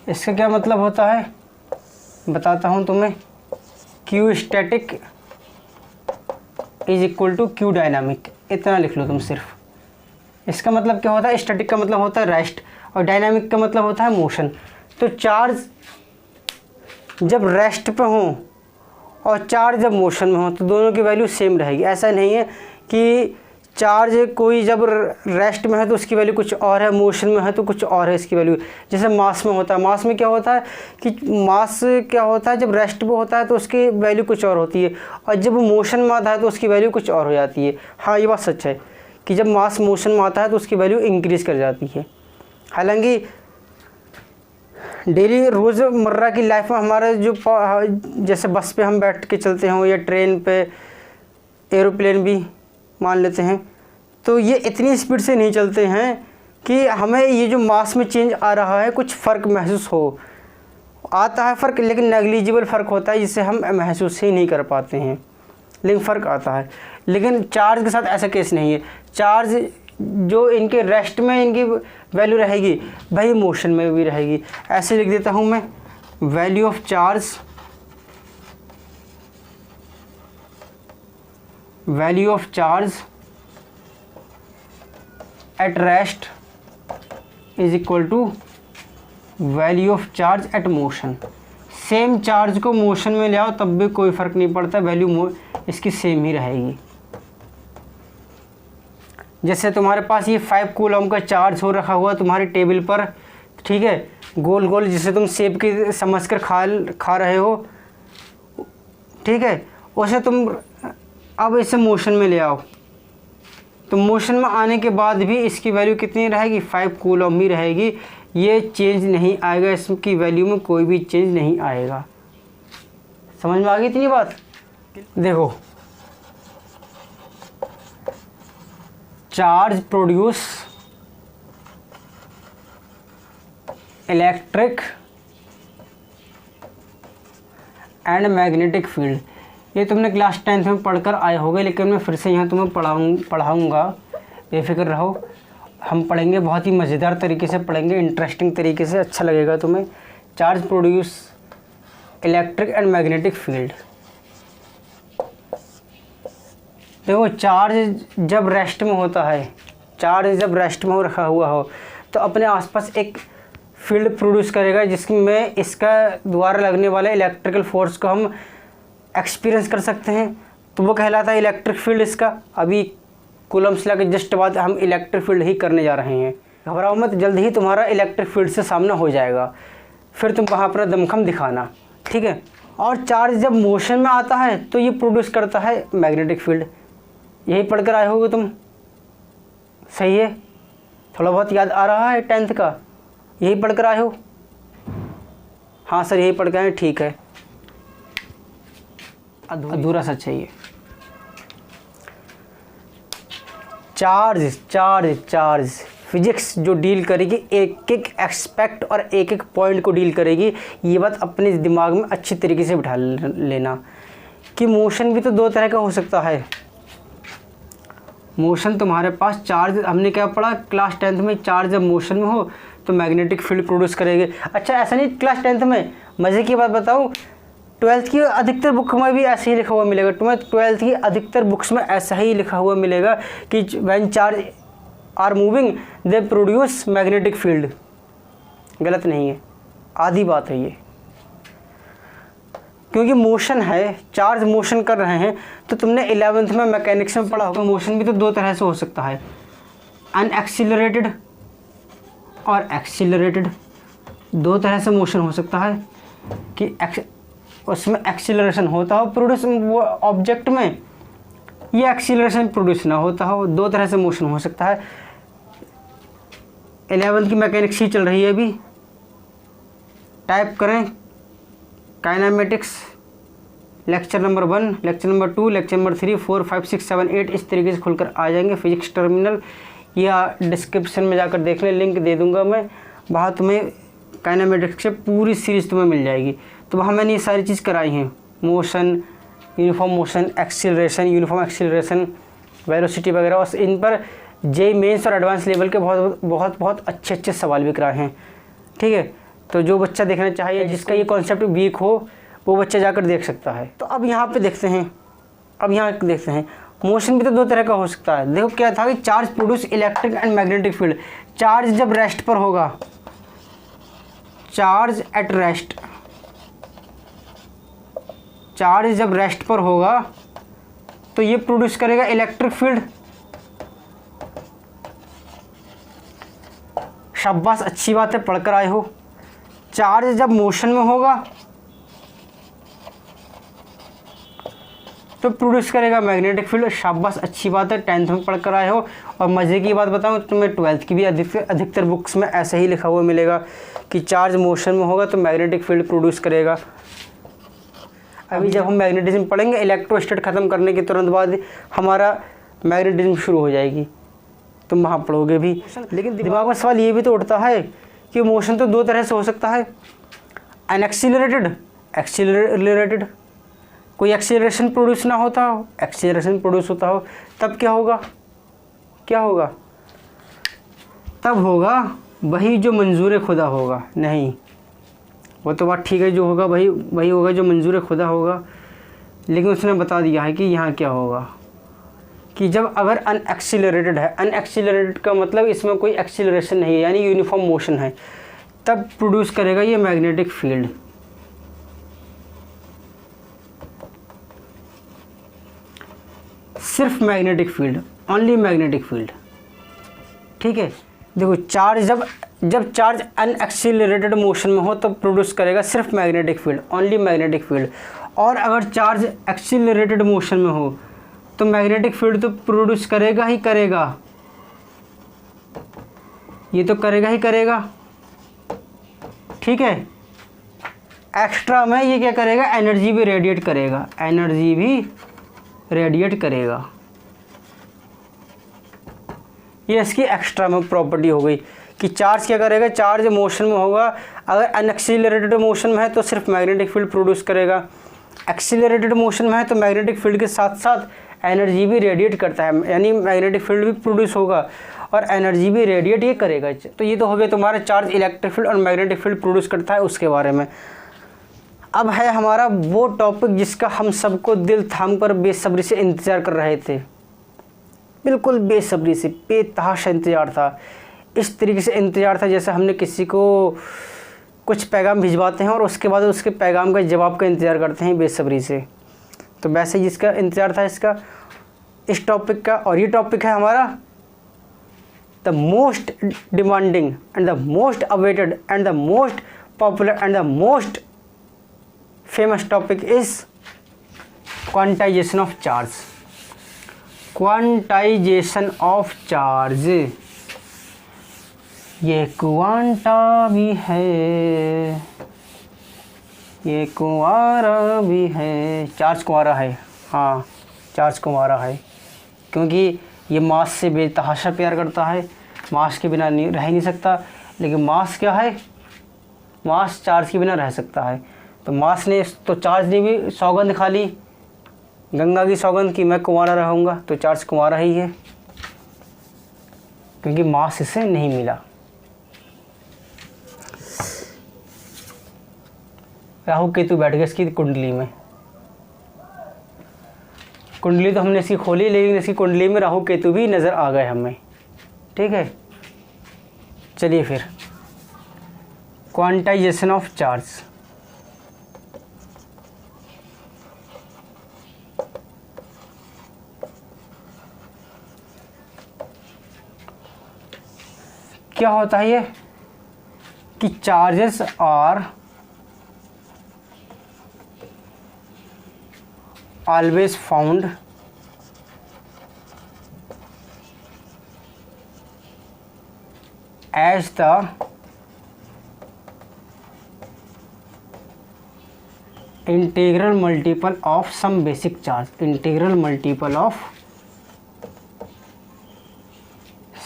इसका क्या मतलब होता है बताता हूँ तुम्हें। Q static is equal to Q dynamic, इतना लिख लो तुम सिर्फ। इसका मतलब क्या होता है, स्टैटिक का मतलब होता है रेस्ट और डायनामिक का मतलब होता है मोशन। तो चार्ज जब रेस्ट पे हो और चार्ज जब मोशन में हो तो दोनों की वैल्यू सेम रहेगी। ऐसा नहीं है कि चार्ज कोई जब रेस्ट में है तो उसकी वैल्यू कुछ और है, मोशन में है तो कुछ और है इसकी वैल्यू। जैसे मास में होता है, मास में क्या होता है कि मास क्या होता है जब रेस्ट पे होता है तो उसकी वैल्यू कुछ और होती है और जब मोशन में आता है तो उसकी वैल्यू कुछ और हो जाती है। हाँ ये बात सच है कि जब मास मोशन में आता है तो उसकी वैल्यू इंक्रीज़ कर जाती है। हालांकि डेली रोज़मर्रा की लाइफ में हमारे जो जैसे बस पे हम बैठ के चलते हों या ट्रेन पे, एरोप्लेन भी मान लेते हैं, तो ये इतनी स्पीड से नहीं चलते हैं कि हमें ये जो मास में चेंज आ रहा है कुछ फ़र्क महसूस हो। आता है फ़र्क लेकिन नेग्लिजिबल फ़र्क होता है जिससे हम महसूस ही नहीं कर पाते हैं, लेकिन फ़र्क आता है। लेकिन चार्ज के साथ ऐसा केस नहीं है। चार्ज जो इनके रेस्ट में इनकी वैल्यू रहेगी वही मोशन में भी रहेगी। ऐसे लिख देता हूँ मैं, value of charge at rest is equal to value of charge at motion. Same charge को मोशन में ले आओ तब भी कोई फ़र्क नहीं पड़ता, वैल्यू इसकी सेम ही रहेगी। जैसे तुम्हारे पास ये 5 कूलम का चार्ज हो रखा हुआ तुम्हारे टेबल पर, ठीक है, गोल गोल, जिसे तुम सेब की समझकर खा रहे हो, ठीक है, उसे तुम अब इसे मोशन में ले आओ तो मोशन में आने के बाद भी इसकी वैल्यू कितनी रहेगी 5 कूलम ही रहेगी। ये चेंज नहीं आएगा, इसकी वैल्यू में कोई भी चेंज नहीं आएगा। समझ में आ गई इतनी बात? देखो charge produce electric and magnetic field. ये तुमने क्लास 10th में पढ़कर आए होगे, लेकिन मैं फिर से यहाँ तुम्हें पढ़ाऊँगा, बेफिक्र रहो। हम पढ़ेंगे, बहुत ही मज़ेदार तरीके से पढ़ेंगे, इंटरेस्टिंग तरीके से, अच्छा लगेगा तुम्हें। Charge produce electric and magnetic field. देखो, चार्ज जब रेस्ट में होता है, चार्ज जब रेस्ट में रखा हुआ हो तो अपने आसपास एक फील्ड प्रोड्यूस करेगा, जिसमें इसका द्वारा लगने वाले इलेक्ट्रिकल फोर्स को हम एक्सपीरियंस कर सकते हैं, तो वो कहलाता है इलेक्ट्रिक फील्ड इसका। अभी कूलम्स लॉ के जस्ट बाद हम इलेक्ट्रिक फील्ड ही करने जा रहे हैं। घबराओ मत, जल्द ही तुम्हारा इलेक्ट्रिक फील्ड से सामना हो जाएगा, फिर तुम वहाँ अपना दमखम दिखाना, ठीक है। और चार्ज जब मोशन में आता है तो ये प्रोड्यूस करता है मैग्नेटिक फील्ड। यही पढ़कर आए होगे तुम, सही है? थोड़ा बहुत याद आ रहा है 10th का? यही पढ़कर आए हो? हाँ सर, यही पढ़ के आए, ठीक है। अधूरा सच है ये। चार्ज चार्ज चार्ज फिजिक्स जो डील करेगी, एक एक एस्पेक्ट और एक एक पॉइंट को डील करेगी। ये बात अपने दिमाग में अच्छी तरीके से बिठा लेना कि मोशन भी तो दो तरह का हो सकता है। मोशन तुम्हारे पास, चार्ज हमने क्या पढ़ा क्लास 10th में, चार्ज जब मोशन में हो तो मैग्नेटिक फील्ड प्रोड्यूस करेगी। अच्छा, ऐसा नहीं क्लास 10th में, मज़े की बात बताऊँ, 12th की अधिकतर बुक में भी ऐसे ही लिखा हुआ मिलेगा। तुम्हें 12th की अधिकतर बुक्स में ऐसा ही लिखा हुआ मिलेगा कि when charge are moving they produce magnetic field. गलत नहीं है, आधी बात है ये, क्योंकि मोशन है, चार्ज मोशन कर रहे हैं। तो तुमने 11th में मैकेनिक्स में पढ़ा होगा, मोशन भी तो दो तरह से हो सकता है, अनएक्सीलरेटेड और एक्सीलरेटेड। दो तरह से मोशन हो सकता है कि उसमें एक्सीलरेशन होता हो प्रोड्यूस वो ऑब्जेक्ट में, ये एक्सीलरेशन प्रोड्यूस ना होता हो। दो तरह से मोशन हो सकता है। 11th की मैकेनिक्स ही चल रही है अभी, टाइप करें kinematics lecture number 1, lecture number 2, lecture number 3, 4, 5, 6, 7, 8 इस तरीके से खुलकर आ जाएंगे फिजिक्स टर्मिनल, या डिस्क्रिप्शन में जाकर देख लें, लिंक दे दूंगा मैं, वहाँ तुम्हें काइनेमेटिक्स से पूरी सीरीज़ तुम्हें मिल जाएगी। तो वहाँ मैंने ये सारी चीज़ कराई हैं, motion, uniform motion, acceleration, uniform acceleration, velocity वगैरह, और इन पर जेईई मेंस और एडवांस लेवल के बहुत अच्छे सवाल भी कराए हैं, ठीक है। तो जो बच्चा देखना चाहिए, जिसका ये कॉन्सेप्ट वीक हो, वो बच्चा जाकर देख सकता है। तो अब यहाँ पे देखते हैं, मोशन भी तो दो तरह का हो सकता है। देखो क्या था कि charge produce electric and magnetic field. Charge जब रेस्ट पर होगा, चार्ज एट रेस्ट, चार्ज जब रेस्ट पर होगा तो ये प्रोड्यूस करेगा इलेक्ट्रिक फील्ड। शाबाश, अच्छी बात है, पढ़कर आए हो। चार्ज जब मोशन में होगा तो प्रोड्यूस करेगा मैग्नेटिक फील्ड। शाबाश, अच्छी बात है, 10th में पढ़कर आए हो। और मज़े की बात बताऊं तो मैं 12th की भी अधिकतर बुक्स में ऐसे ही लिखा हुआ मिलेगा कि चार्ज मोशन में होगा तो मैग्नेटिक फील्ड प्रोड्यूस करेगा। अभी जब हम मैग्नेटिज्म पढ़ेंगे, इलेक्ट्रोस्टैट ख़त्म करने के तुरंत बाद हमारा मैग्नेटिज्म शुरू हो जाएगी, तुम वहाँ पढ़ोगे भी। लेकिन दिमाग में सवाल ये भी तो उठता है कि मोशन तो दो तरह से हो सकता है, अनएक्सीलरेटेड, एक्सीलरेटेड। कोई एक्सीलरेशन प्रोड्यूस ना होता हो, एक्सीलरेशन प्रोड्यूस होता हो, तब क्या होगा? तब होगा वही जो मंजूर खुदा होगा। नहीं, वो तो बात ठीक है, जो होगा वही होगा जो मंजूर खुदा होगा। लेकिन उसने बता दिया है कि यहाँ क्या होगा कि जब अगर अनएक्सीलरेटेड है, अनएक्सीलरेटेड का मतलब इसमें कोई एक्सीलरेशन नहीं है, यानी यूनिफॉर्म मोशन है, तब प्रोड्यूस करेगा ये मैग्नेटिक फील्ड। सिर्फ magnetic field, only magnetic field, ठीक है। देखो, चार्ज जब चार्ज अनएक्सीलरेटेड मोशन में हो तो प्रोड्यूस करेगा सिर्फ magnetic field, only magnetic field. और अगर चार्ज एक्सीलरेटेड मोशन में हो तो मैग्नेटिक फील्ड तो प्रोड्यूस करेगा ही करेगा, ये तो करेगा ही करेगा, ठीक है। एक्स्ट्रा में ये क्या करेगा? एनर्जी भी रेडिएट करेगा, एनर्जी भी रेडिएट करेगा। ये इसकी एक्स्ट्रा में प्रॉपर्टी हो गई कि चार्ज क्या करेगा, चार्ज मोशन में होगा, अगर अनएक्सीलरेटेड मोशन में है तो सिर्फ मैग्नेटिक फील्ड प्रोड्यूस करेगा, एक्सीलरेटेड मोशन में है तो मैग्नेटिक फील्ड के साथ साथ एनर्जी भी रेडिएट करता है, यानी मैग्नेटिक फील्ड भी प्रोड्यूस होगा और एनर्जी भी रेडिएट ये करेगा। तो ये तो हो गया तुम्हारा चार्ज इलेक्ट्रिक फील्ड और मैग्नेटिक फील्ड प्रोड्यूस करता है उसके बारे में। अब है हमारा वो टॉपिक जिसका हम सबको दिल थाम कर बेसब्री से इंतज़ार कर रहे थे, बिल्कुल बेसब्री से, बेतहाशा इंतज़ार था। इस तरीके से इंतज़ार था जैसे हमने किसी को कुछ पैगाम भिजवाते हैं और उसके बाद उसके पैगाम का जवाब का इंतज़ार करते हैं बेसब्री से। तो वैसे ही जिसका इंतज़ार था इसका, इस टॉपिक का, और ये टॉपिक है हमारा the most demanding and the most awaited and the most popular and the most famous topic is quantization of charge. Quantization of charge, ये क्वांटा भी है, ये कुंवारा भी है, चार्ज कुंवारा है, हाँ चार्ज कुंवारा है, क्योंकि ये मास से बेतहाशा प्यार करता है, मास के बिना नहीं रह नहीं सकता। लेकिन मास क्या है, मास चार्ज के बिना रह सकता है। तो मास ने तो चार्ज ने भी सौगंध खा ली, गंगा की सौगंध की, मैं कुंवारा रहूँगा, तो चार्ज कुंवारा ही है क्योंकि मास इसे नहीं मिला। राहु केतु बैठ गए इसकी कुंडली में, कुंडली तो हमने इसकी खोली लेकिन इसकी कुंडली में राहु केतु भी नज़र आ गए हमें, ठीक है। चलिए फिर क्वांटाइजेशन ऑफ चार्ज। क्या होता है ये कि charges are always found as the integral multiple of some basic charge, integral multiple of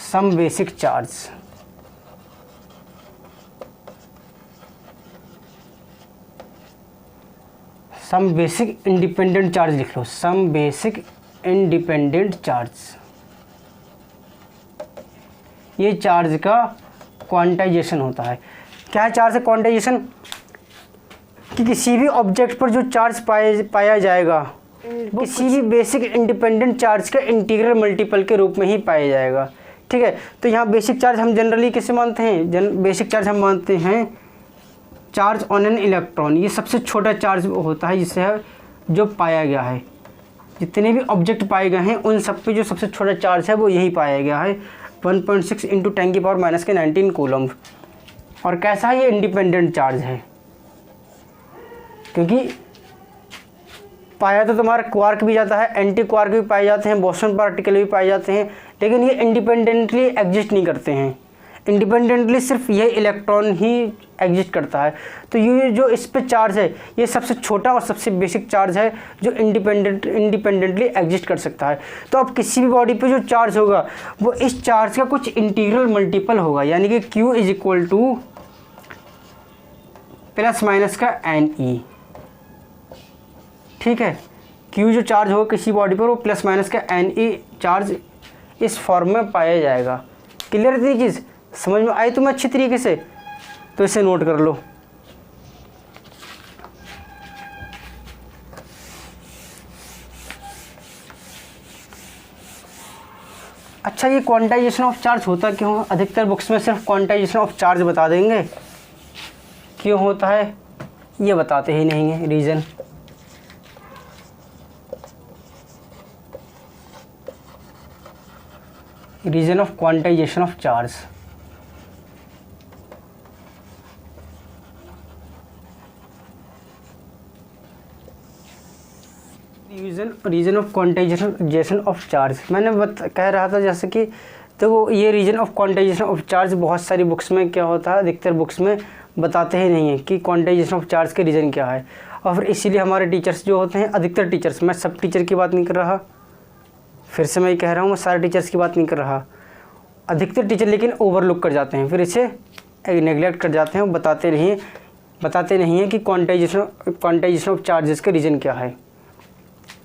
some basic charge। Some basic independent charge लिख लो, सम बेसिक इंडिपेंडेंट चार्ज, ये चार्ज का क्वांटाइजेशन होता है। क्या है चार्ज का क्वांटाइजेशन, कि किसी भी ऑब्जेक्ट पर जो चार्ज पाया जाएगा किसी भी बेसिक इंडिपेंडेंट चार्ज का इंटीग्रल मल्टीपल के रूप में ही पाया जाएगा, ठीक है। तो यहाँ बेसिक चार्ज हम जनरली किसे मानते हैं, बेसिक चार्ज हम मानते हैं चार्ज ऑन एन इलेक्ट्रॉन। ये सबसे छोटा चार्ज होता है जिससे जो पाया गया है, जितने भी ऑब्जेक्ट पाए गए हैं उन सब पे जो सबसे छोटा चार्ज है वो यही पाया गया है, 1.6 × 10⁻⁻19 कूलम। और कैसा ये इंडिपेंडेंट चार्ज है, क्योंकि पाया तो तुम्हारा क्वार्क भी जाता है, एंटी क्वार्क भी पाए जाते हैं, बोसॉन पार्टिकल भी पाए जाते हैं, लेकिन ये इंडिपेंडेंटली एग्जिस्ट नहीं करते हैं। इंडिपेंडेंटली सिर्फ यह इलेक्ट्रॉन ही एग्जिस्ट करता है। तो ये जो इस पे चार्ज है ये सबसे छोटा और सबसे बेसिक चार्ज है जो इंडिपेंडेंटली एग्जिस्ट कर सकता है। तो अब किसी भी बॉडी पे जो चार्ज होगा वो इस चार्ज का कुछ इंटीग्रल मल्टीपल होगा, यानी कि Q = प्लस माइनस का NE, ठीक है। Q जो चार्ज होगा किसी बॉडी पर वो प्लस माइनस का NE चार्ज इस फॉर्म में पाया जाएगा। क्लियर थी चीज़, समझ में आई तुम्हें अच्छी तरीके से, तो इसे नोट कर लो। अच्छा, ये क्वांटाइजेशन ऑफ चार्ज होता क्यों? अधिकतर बुक्स में सिर्फ क्वांटाइजेशन ऑफ चार्ज बता देंगे, क्यों होता है ये बताते ही नहीं है reason. Reason of quantization of charge, reason of quantization of charge मैंने कह रहा था जैसे कि, तो ये reason of quantization of charge बहुत सारी बुक्स में क्या होता है, अधिकतर बुक्स में बताते ही नहीं है कि क्वांटाइजेशन ऑफ चार्ज के रीज़न क्या है। और फिर इसीलिए हमारे टीचर्स जो होते हैं, अधिकतर टीचर्स, मैं सब टीचर की बात नहीं कर रहा, फिर से मैं कह रहा हूँ मैं सारे टीचर्स की बात नहीं कर रहा, अधिकतर टीचर लेकिन ओवरलुक कर जाते हैं, फिर इसे नेगलेक्ट कर जाते हैं, बताते नहीं हैं कि क्वांटाइजेशन ऑफ चार्जेस का रीज़न क्या है।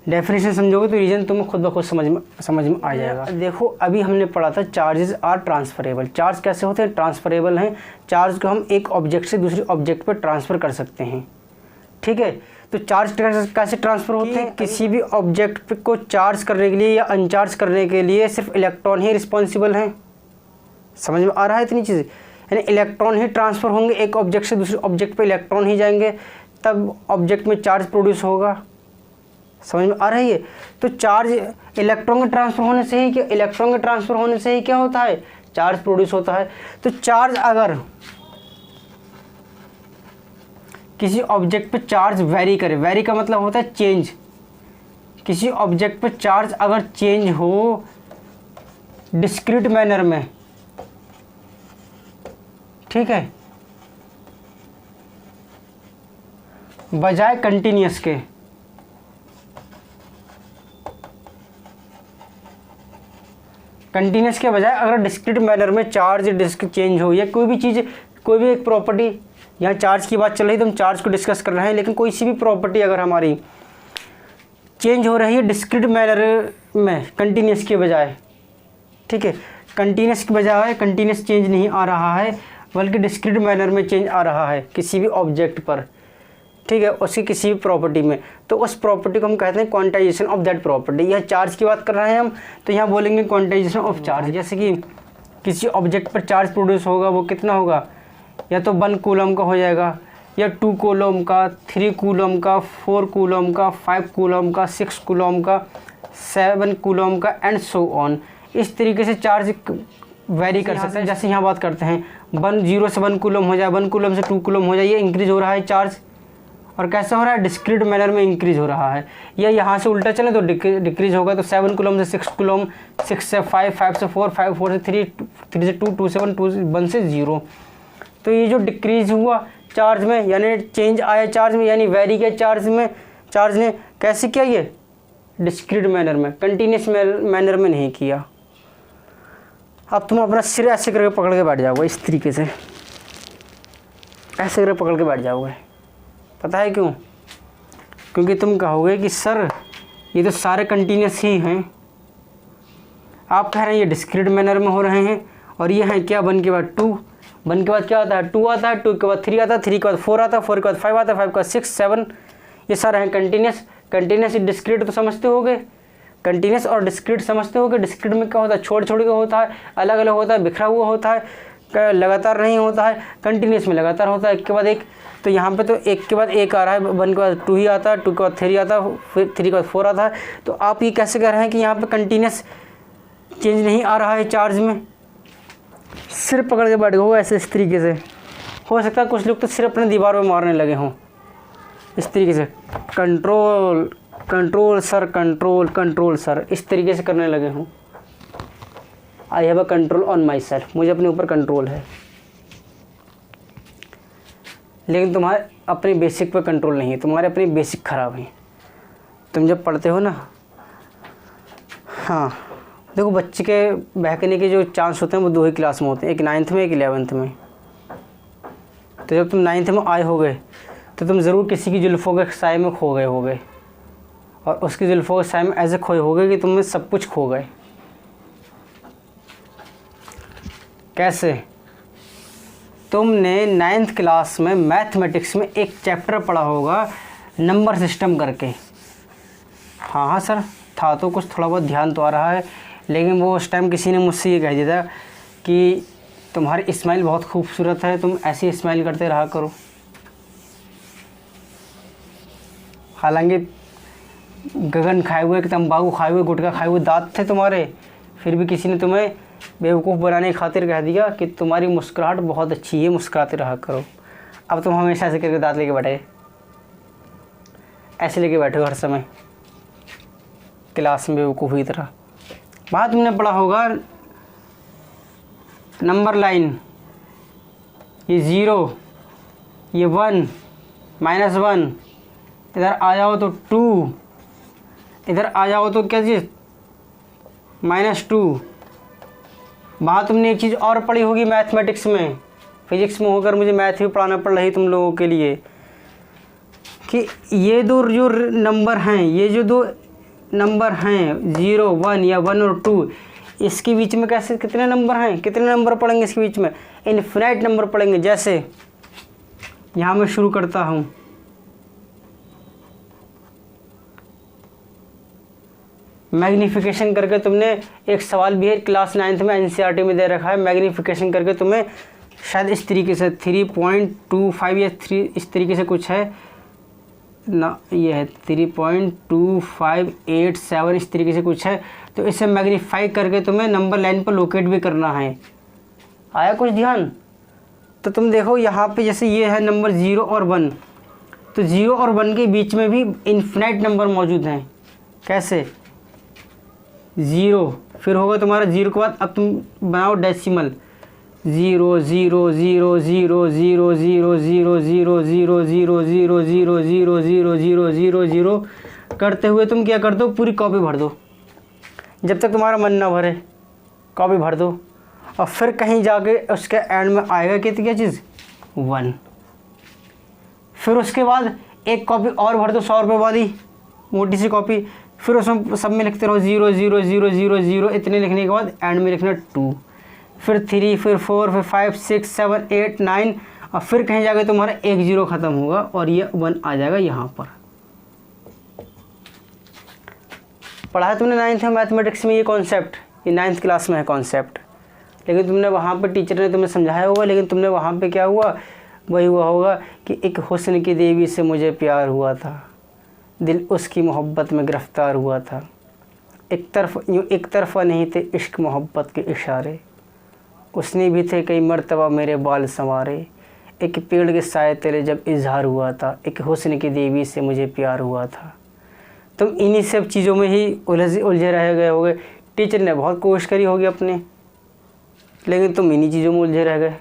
डेफिनेशन समझोगे तो रीज़न तुम्हें खुद ब खुद समझ में आ जाएगा। देखो अभी हमने पढ़ा था चार्जेस आर ट्रांसफरेबल। चार्ज कैसे होते हैं? ट्रांसफरेबल हैं। चार्ज को हम एक ऑब्जेक्ट से दूसरे ऑब्जेक्ट पर ट्रांसफ़र कर सकते हैं, ठीक है। तो चार्ज कैसे ट्रांसफ़र होते हैं? किसी भी ऑब्जेक्ट को चार्ज करने के लिए या अनचार्ज करने के लिए सिर्फ इलेक्ट्रॉन ही रिस्पॉन्सिबल हैं। समझ में आ रहा है इतनी चीज़ें? यानी इलेक्ट्रॉन ही ट्रांसफ़र होंगे, एक ऑब्जेक्ट से दूसरे ऑब्जेक्ट पे इलेक्ट्रॉन ही जाएंगे, तब ऑब्जेक्ट में चार्ज प्रोड्यूस होगा। समझ में आ रही है? तो चार्ज इलेक्ट्रॉन के ट्रांसफ़र होने से ही क्या होता है? चार्ज प्रोड्यूस होता है। तो चार्ज अगर किसी ऑब्जेक्ट पे चार्ज वेरी करे, वेरी का मतलब होता है चेंज, किसी ऑब्जेक्ट पे चार्ज अगर चेंज हो डिस्क्रीट मैनर में, ठीक है, बजाय कंटिन्यूस के, बजाय अगर डिस्क्रीट मैनर में चार्ज डिस्क चेंज हो, या कोई भी चीज़, कोई भी एक प्रॉपर्टी, यहाँ चार्ज की बात चल रही है तो हम चार्ज को डिस्कस कर रहे हैं, लेकिन कोई सी भी प्रॉपर्टी अगर हमारी चेंज हो रही है डिस्क्रीट मैनर में कंटिन्यूस के बजाय, ठीक है, कंटिन्यूस के बजाय कंटिन्यूस चेंज नहीं आ रहा है बल्कि डिस्क्रीट मैनर में चेंज आ रहा है किसी भी ऑब्जेक्ट पर, ठीक है, उसकी किसी भी प्रॉपर्टी में, तो उस प्रॉपर्टी को हम कहते हैं क्वांटाइजेशन ऑफ दैट प्रॉपर्टी। यह चार्ज की बात कर रहे हैं हम, तो यहाँ बोलेंगे क्वांटाइजेशन ऑफ चार्ज। जैसे कि किसी ऑब्जेक्ट पर चार्ज प्रोड्यूस होगा, वो कितना होगा? या तो 1 कूलम का हो जाएगा, या 2 कूलम का, 3 कूलम का, 4 कूलम का, 5 कूलम का, 6 कूलम का, 7 कूलम का एंड सो ऑन। इस तरीके से चार्ज वेरी कर सकते हैं। जैसे यहाँ बात करते हैं 0 से 1 कूलम हो जाए, 1 कूलम से 2 कूलम हो जाए, ये इंक्रीज हो रहा है चार्ज। और कैसा हो रहा है? डिस्क्रीट मैनर में इंक्रीज हो रहा है। या यहाँ से उल्टा चले तो डिक्रीज होगा, तो 7 कूलम से 6 कूलम, 6 से 5, 5 से 4, 5 4 से 3, 3 से 2, 2 से 1, 1 से 0। तो ये जो डिक्रीज हुआ चार्ज में, यानी चेंज आया चार्ज में, यानी वेरी किया चार्ज में, चार्ज ने कैसे किया? ये डिस्क्रीट मैनर में, कंटिन्यूस मैनर में नहीं किया। अब तुम अपना सिर ऐसे करके पकड़ के बैठ जाओगे, इस तरीके से ऐसे करके पकड़ के बैठ जाओगे। पता है क्यों? क्योंकि तुम कहोगे कि सर ये तो सारे कंटिन्यूस ही हैं। आप कह रहे हैं ये डिस्क्रीट मैनर में हो रहे हैं, और ये हैं क्या? 1 के बाद 2, 1 के बाद क्या आता है? 2 आता है, 2 के बाद 3 आता है, 3 के बाद 4 आता है, 4 के बाद 5 आता है, 5 के बाद 6, 7, ये सारे हैं कंटिन्यूस। कंटिन्यूस डिस्क्रीट तो समझते होगे, कंटिन्यूस और डिस्क्रीट समझते होगे। डिस्क्रीट में क्या होता है? छोड़ छोड़ के होता है, अलग अलग होता है, बिखरा हुआ होता है, लगातार नहीं होता है। कंटिन्यूस में लगातार होता है, एक के बाद एक। तो यहाँ पे तो एक के बाद एक आ रहा है, 1 के बाद 2 ही आता है, 2 के बाद 3 आता है, फिर 3 के बाद 4 आता है। तो आप ये कैसे कह रहे हैं कि यहाँ पे कंटिन्यूस चेंज नहीं आ रहा है चार्ज में? सिर पकड़ के बैठ गए ऐसे, इस तरीके से। हो सकता है कुछ लोग तो सिर अपने दीवार में मारने लगे हों, इस तरीके से, control control sir, control control sir, इस तरीके से करने लगे हों। I have a control on my self, मुझे अपने ऊपर कंट्रोल है। लेकिन तुम्हारे अपने बेसिक पे कंट्रोल नहीं है, तुम्हारे अपने बेसिक ख़राब हैं। तुम जब पढ़ते हो ना, हाँ देखो, बच्चे के बहकने के जो चांस होते हैं वो 2 ही क्लास में होते हैं, एक 9th में, एक 11th में। तो जब तुम 9th में आए होगे तो तुम ज़रूर किसी की जुल्फ़ों के साए में खो गए होगे, और उसकी जुल्फ़ों के साए में ऐसे खोए होगे कि तुम सब कुछ खो गए। कैसे? तुमने 9th क्लास में मैथमेटिक्स में एक चैप्टर पढ़ा होगा नंबर सिस्टम करके। हाँ हाँ सर, था तो कुछ थोड़ा बहुत ध्यान तो आ रहा है, लेकिन वो उस टाइम किसी ने मुझसे ये कह दिया था कि तुम्हारी स्माइल बहुत खूबसूरत है, तुम ऐसी स्माइल करते रहा करो। हालांकि गगन खाए हुए, तंबाकू खाए हुए, गुटखा खाए हुए दांत थे तुम्हारे, फिर भी किसी ने तुम्हें बेवकूफ़ बनाने की खातिर कह दिया कि तुम्हारी मुस्कुराहट बहुत अच्छी है, मुस्कुराते रहा करो। अब तुम हमेशा ऐसे करके दांत लेके बैठे, ऐसे लेके बैठे हो हर समय क्लास में बेवकूफ़ की तरह। वहाँ तुमने पढ़ा होगा नंबर लाइन, ये 0, ये 1, -1, इधर आ जाओ तो 2, इधर आ जाओ तो क्या चीज़? -2, वहाँ तुमने एक चीज़ और पढ़ी होगी मैथमेटिक्स में, फिजिक्स में होकर मुझे मैथ भी पढ़ाना पड़ रही तुम लोगों के लिए, कि ये दो जो नंबर हैं, ये जो दो नंबर हैं 0 1 या 1 और 2, इसके बीच में कैसे कितने नंबर हैं, कितने नंबर पढ़ेंगे इसके बीच में, इनफिनाइट नंबर पढ़ेंगे। जैसे यहाँ मैं शुरू करता हूँ, मैग्नीफिकेशन करके तुमने एक सवाल भी है क्लास 9th में एनसीईआरटी में दे रखा है, मैग्नीफिकेशन करके तुम्हें शायद इस तरीके से 3.25 या 3 इस तरीके से कुछ है ना, ये है 3.2587 इस तरीके से कुछ है। तो इसे मैग्नीफाई करके तुम्हें नंबर लाइन पर लोकेट भी करना है। आया कुछ ध्यान? तो तुम देखो यहाँ पे जैसे ये है नंबर 0 और 1, तो 0 और 1 के बीच में भी इन्फिनाइट नंबर मौजूद हैं। कैसे? 0 फिर होगा तुम्हारा 0 के बाद अब तुम बनाओ डेसिमल 0 0 0 0 0 0 0 0 0 0 0 0 0 0 0 0 0 करते हुए तुम क्या कर दो, पूरी कॉपी भर दो, जब तक तुम्हारा मन ना भरे कॉपी भर दो। और फिर कहीं जाके उसके एंड में आएगा कितनी क्या चीज़ 1। फिर उसके बाद एक कॉपी और भर दो 100 रुपये वाली मोटी सी कॉपी, फिर उसमें सब में लिखते रहो 0 0 0 0 0, इतने लिखने के बाद एंड में लिखना 2, फिर 3, फिर 4, फिर 5 6 7 8 9, और फिर कहीं जाके तुम्हारा एक 0 ख़त्म होगा और ये 1 आ जाएगा यहाँ पर। पढ़ा है तुमने 9th में मैथमेटिक्स में ये कॉन्सेप्ट, ये 9th क्लास में है कॉन्सेप्ट, लेकिन तुमने वहाँ पर टीचर ने तुम्हें समझाया होगा, लेकिन तुमने वहाँ पे क्या हुआ, वही हुआ होगा कि एक हुस्न की देवी से मुझे प्यार हुआ था, दिल उसकी मोहब्बत में गिरफ़्तार हुआ था, एक तरफ़ा नहीं थे इश्क मोहब्बत के इशारे, उसने भी थे कई मर्तबा मेरे बाल संवारे, एक पेड़ के साए तेरे जब इजहार हुआ था, एक हुस्न की देवी से मुझे प्यार हुआ था। तुम इन्हीं सब चीज़ों में ही उलझे रह गए होगे। टीचर ने बहुत कोशिश करी होगी अपने, लेकिन तुम इन्हीं चीज़ों में उलझे रह गए।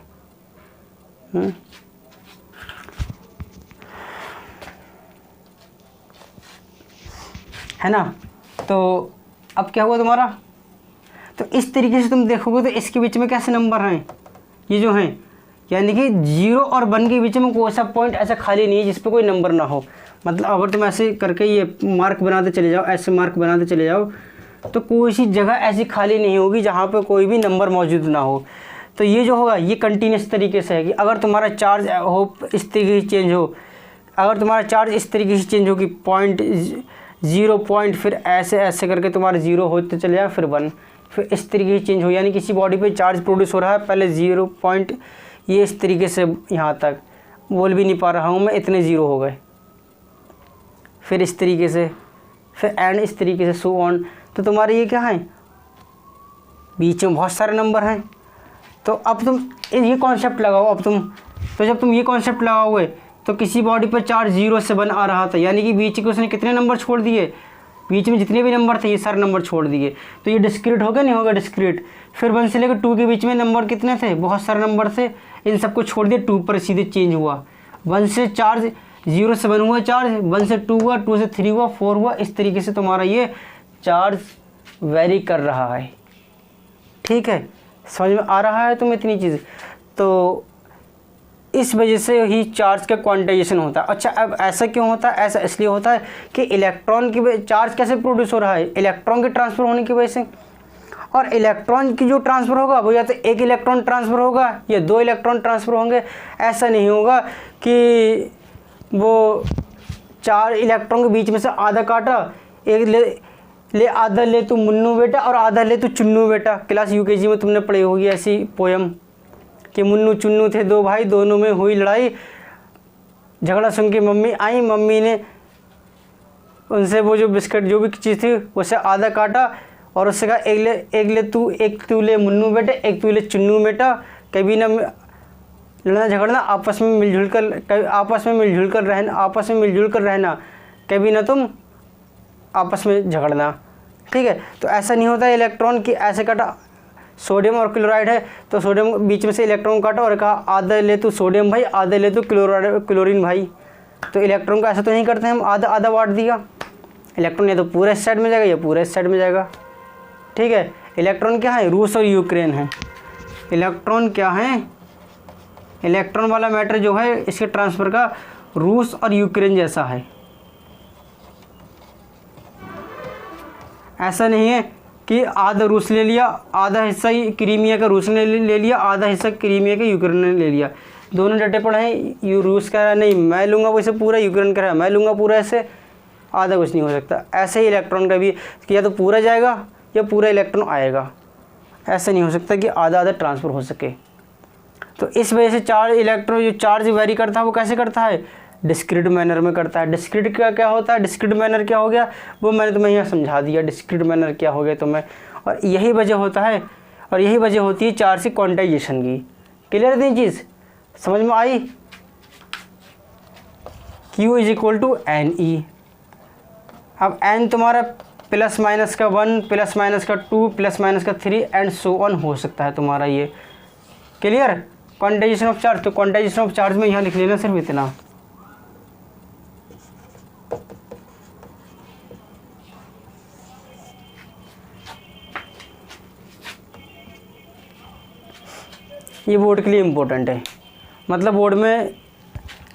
है ना? तो अब क्या हुआ तुम्हारा? तो इस तरीके से तुम देखोगे तो इसके बीच में कैसे नंबर हैं, ये जो हैं, यानी कि 0 और 1 के बीच में कोई सा पॉइंट ऐसा खाली नहीं है जिस पे कोई नंबर ना हो। मतलब अगर तुम ऐसे करके ये मार्क बनाते चले जाओ, ऐसे मार्क बनाते चले जाओ, तो कोई सी जगह ऐसी खाली नहीं होगी जहाँ पे कोई भी नंबर मौजूद ना हो। तो ये जो होगा ये कंटिन्यूस तरीके से है कि अगर तुम्हारा चार्ज हो इस तरीके से चेंज हो, अगर तुम्हारा चार्ज इस तरीके से चेंज हो कि 0 फिर ऐसे ऐसे करके तुम्हारा 0 होते चले जाए, फिर 1, फिर इस तरीके से चेंज हो, यानी किसी बॉडी पे चार्ज प्रोड्यूस हो रहा है, पहले 0 पॉइंट ये इस तरीके से यहाँ तक बोल भी नहीं पा रहा हूँ मैं, इतने 0 हो गए, फिर इस तरीके से, फिर एंड इस तरीके से, सो ऑन। तो तुम्हारे ये क्या है, बीच में बहुत सारे नंबर हैं। तो अब तुम ये कॉन्सेप्ट लगाओ, अब तुम तो जब तुम ये कॉन्सेप्ट लगाओगे तो किसी बॉडी पर चार्ज 0 से 1 आ रहा था, यानी कि बीच के उसने कितने नंबर छोड़ दिए, बीच में जितने भी नंबर थे ये सारे नंबर छोड़ दिए। तो ये डिस्क्रीट होगा नहीं होगा, डिस्क्रीट। फिर 1 से लेकर 2 के बीच में नंबर कितने थे, बहुत सारे नंबर थे, इन सबको छोड़ दिया, 2 पर सीधे चेंज हुआ। 1 से चार्ज 0 से 1 हुआ चार्ज, 1 से 2 हुआ, 2 से 3 हुआ, 4 हुआ, इस तरीके से तुम्हारा ये चार्ज वेरी कर रहा है। ठीक है, समझ में आ रहा है तुम्हें इतनी चीज़? तो इस वजह से ही चार्ज का क्वांटाइजेशन होता है। अच्छा, अब ऐसा क्यों होता है? ऐसा इसलिए होता है कि इलेक्ट्रॉन की चार्ज कैसे प्रोड्यूस हो रहा है, इलेक्ट्रॉन के ट्रांसफ़र होने की वजह से। और इलेक्ट्रॉन की जो ट्रांसफ़र होगा वो या तो एक इलेक्ट्रॉन ट्रांसफ़र होगा या 2 इलेक्ट्रॉन ट्रांसफ़र होंगे। ऐसा नहीं होगा कि वो 4 इलेक्ट्रॉन के बीच में से आधा काटा, एक ले आधा ले तू मुन्नू बेटा और आधा ले तू चुन्नू बेटा। क्लास यूकेजी में तुमने पढ़ी होगी ऐसी पोयम कि मुन्नू चुन्नू थे 2 भाई, दोनों में हुई लड़ाई, झगड़ा सुन के मम्मी आई, मम्मी ने उनसे वो जो बिस्किट जो भी चीज़ थी उसे आधा काटा और उससे कहा एक तू ले मुन्नू बेटे, एक तू ले चुन्नू बेटा, कभी ना लड़ना झगड़ना, आपस में मिलजुल कर रहना, कभी ना तुम आपस में झगड़ना। ठीक है, तो ऐसा नहीं होता इलेक्ट्रॉन की ऐसे काटा, सोडियम और क्लोराइड है तो सोडियम बीच में से इलेक्ट्रॉन काटा और कहा आधा ले तू सोडियम भाई, आधा ले तू क्लोरीन भाई। तो इलेक्ट्रॉन का ऐसा तो नहीं करते हम, आधा आधा बांट दिया। इलेक्ट्रॉन या तो पूरे इस साइड में जाएगा या पूरे इस साइड में जाएगा। ठीक है, इलेक्ट्रॉन क्या है, रूस और यूक्रेन है। इलेक्ट्रॉन क्या है, इलेक्ट्रॉन वाला मैटर जो है इसके ट्रांसफ़र का रूस और यूक्रेन जैसा है। ऐसा नहीं है कि आधा रूस ले लिया, आधा हिस्सा ही क्रीमिया का रूस ने ले लिया, आधा हिस्सा क्रीमिया का यूक्रेन ने ले लिया। दोनों डटे पड़े हैं, रूस कह रहा है नहीं मैं लूँगा वैसे पूरा, यूक्रेन कह रहा है मैं लूँगा पूरा, ऐसे आधा कुछ नहीं हो सकता। ऐसे ही इलेक्ट्रॉन का भी कि या तो पूरा जाएगा या पूरा इलेक्ट्रॉन आएगा, ऐसा नहीं हो सकता कि आधा आधा ट्रांसफ़र हो सके। तो इस वजह से चार्ज इलेक्ट्रॉन जो चार्ज वेरी करता है वो कैसे करता है, डिस्क्रीट मैनर में करता है। डिस्क्रीट का क्या होता है, डिस्क्रीट मैनर क्या हो गया वो मैंने तुम्हें यहाँ समझा दिया, डिस्क्रीट मैनर क्या हो गया तुम्हें। और यही वजह होता है और यही वजह होती है चार्ज की क्वांटाइजेशन की। क्लियर है चीज़, समझ में आई। Q = NE। अब n तुम्हारा प्लस माइनस का 1, प्लस माइनस का 2, प्लस माइनस का 3 एंड सो ऑन हो सकता है तुम्हारा ये। Clear, quantization of charge. तो क्वांटाइजेशन ऑफ चार्ज में यहाँ लिख लेना सिर्फ इतना। ये बोर्ड के लिए इम्पोर्टेंट है, मतलब बोर्ड में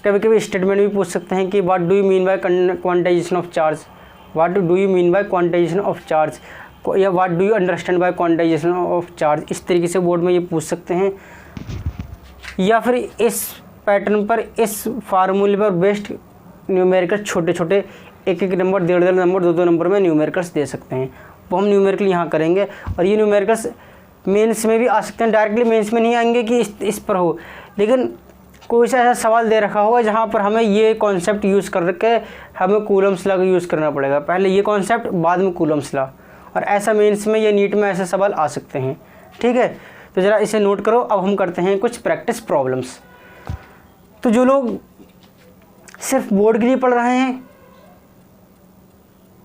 कभी कभी स्टेटमेंट भी पूछ सकते हैं कि what do you mean by quantization of charge, what do you mean by quantization of charge, या what do you understand by quantization of charge. इस तरीके से बोर्ड में ये पूछ सकते हैं, या फिर इस पैटर्न पर, इस फार्मूले पर बेस्ड न्यूमेरिकल छोटे छोटे एक एक नंबर, 1.5 नंबर, 2 नंबर में न्यूमेरिकल्स दे सकते हैं। वो हम न्यूमेरिकल यहाँ करेंगे और ये न्यूमेरिकल्स मेंस में भी आ सकते हैं, डायरेक्टली मेंस में नहीं आएंगे कि इस पर हो, लेकिन कोई सा ऐसा सवाल दे रखा होगा जहाँ पर हमें ये कॉन्सेप्ट यूज़ कर के हमें कूलम्स लॉ का यूज़ करना पड़ेगा, पहले ये कॉन्सेप्ट बाद में कूलम्स लॉ, और ऐसा मेंस में या नीट में ऐसे सवाल आ सकते हैं। ठीक है, तो ज़रा इसे नोट करो। अब हम करते हैं कुछ प्रैक्टिस प्रॉब्लम्स। तो जो लोग सिर्फ बोर्ड के लिए पढ़ रहे हैं,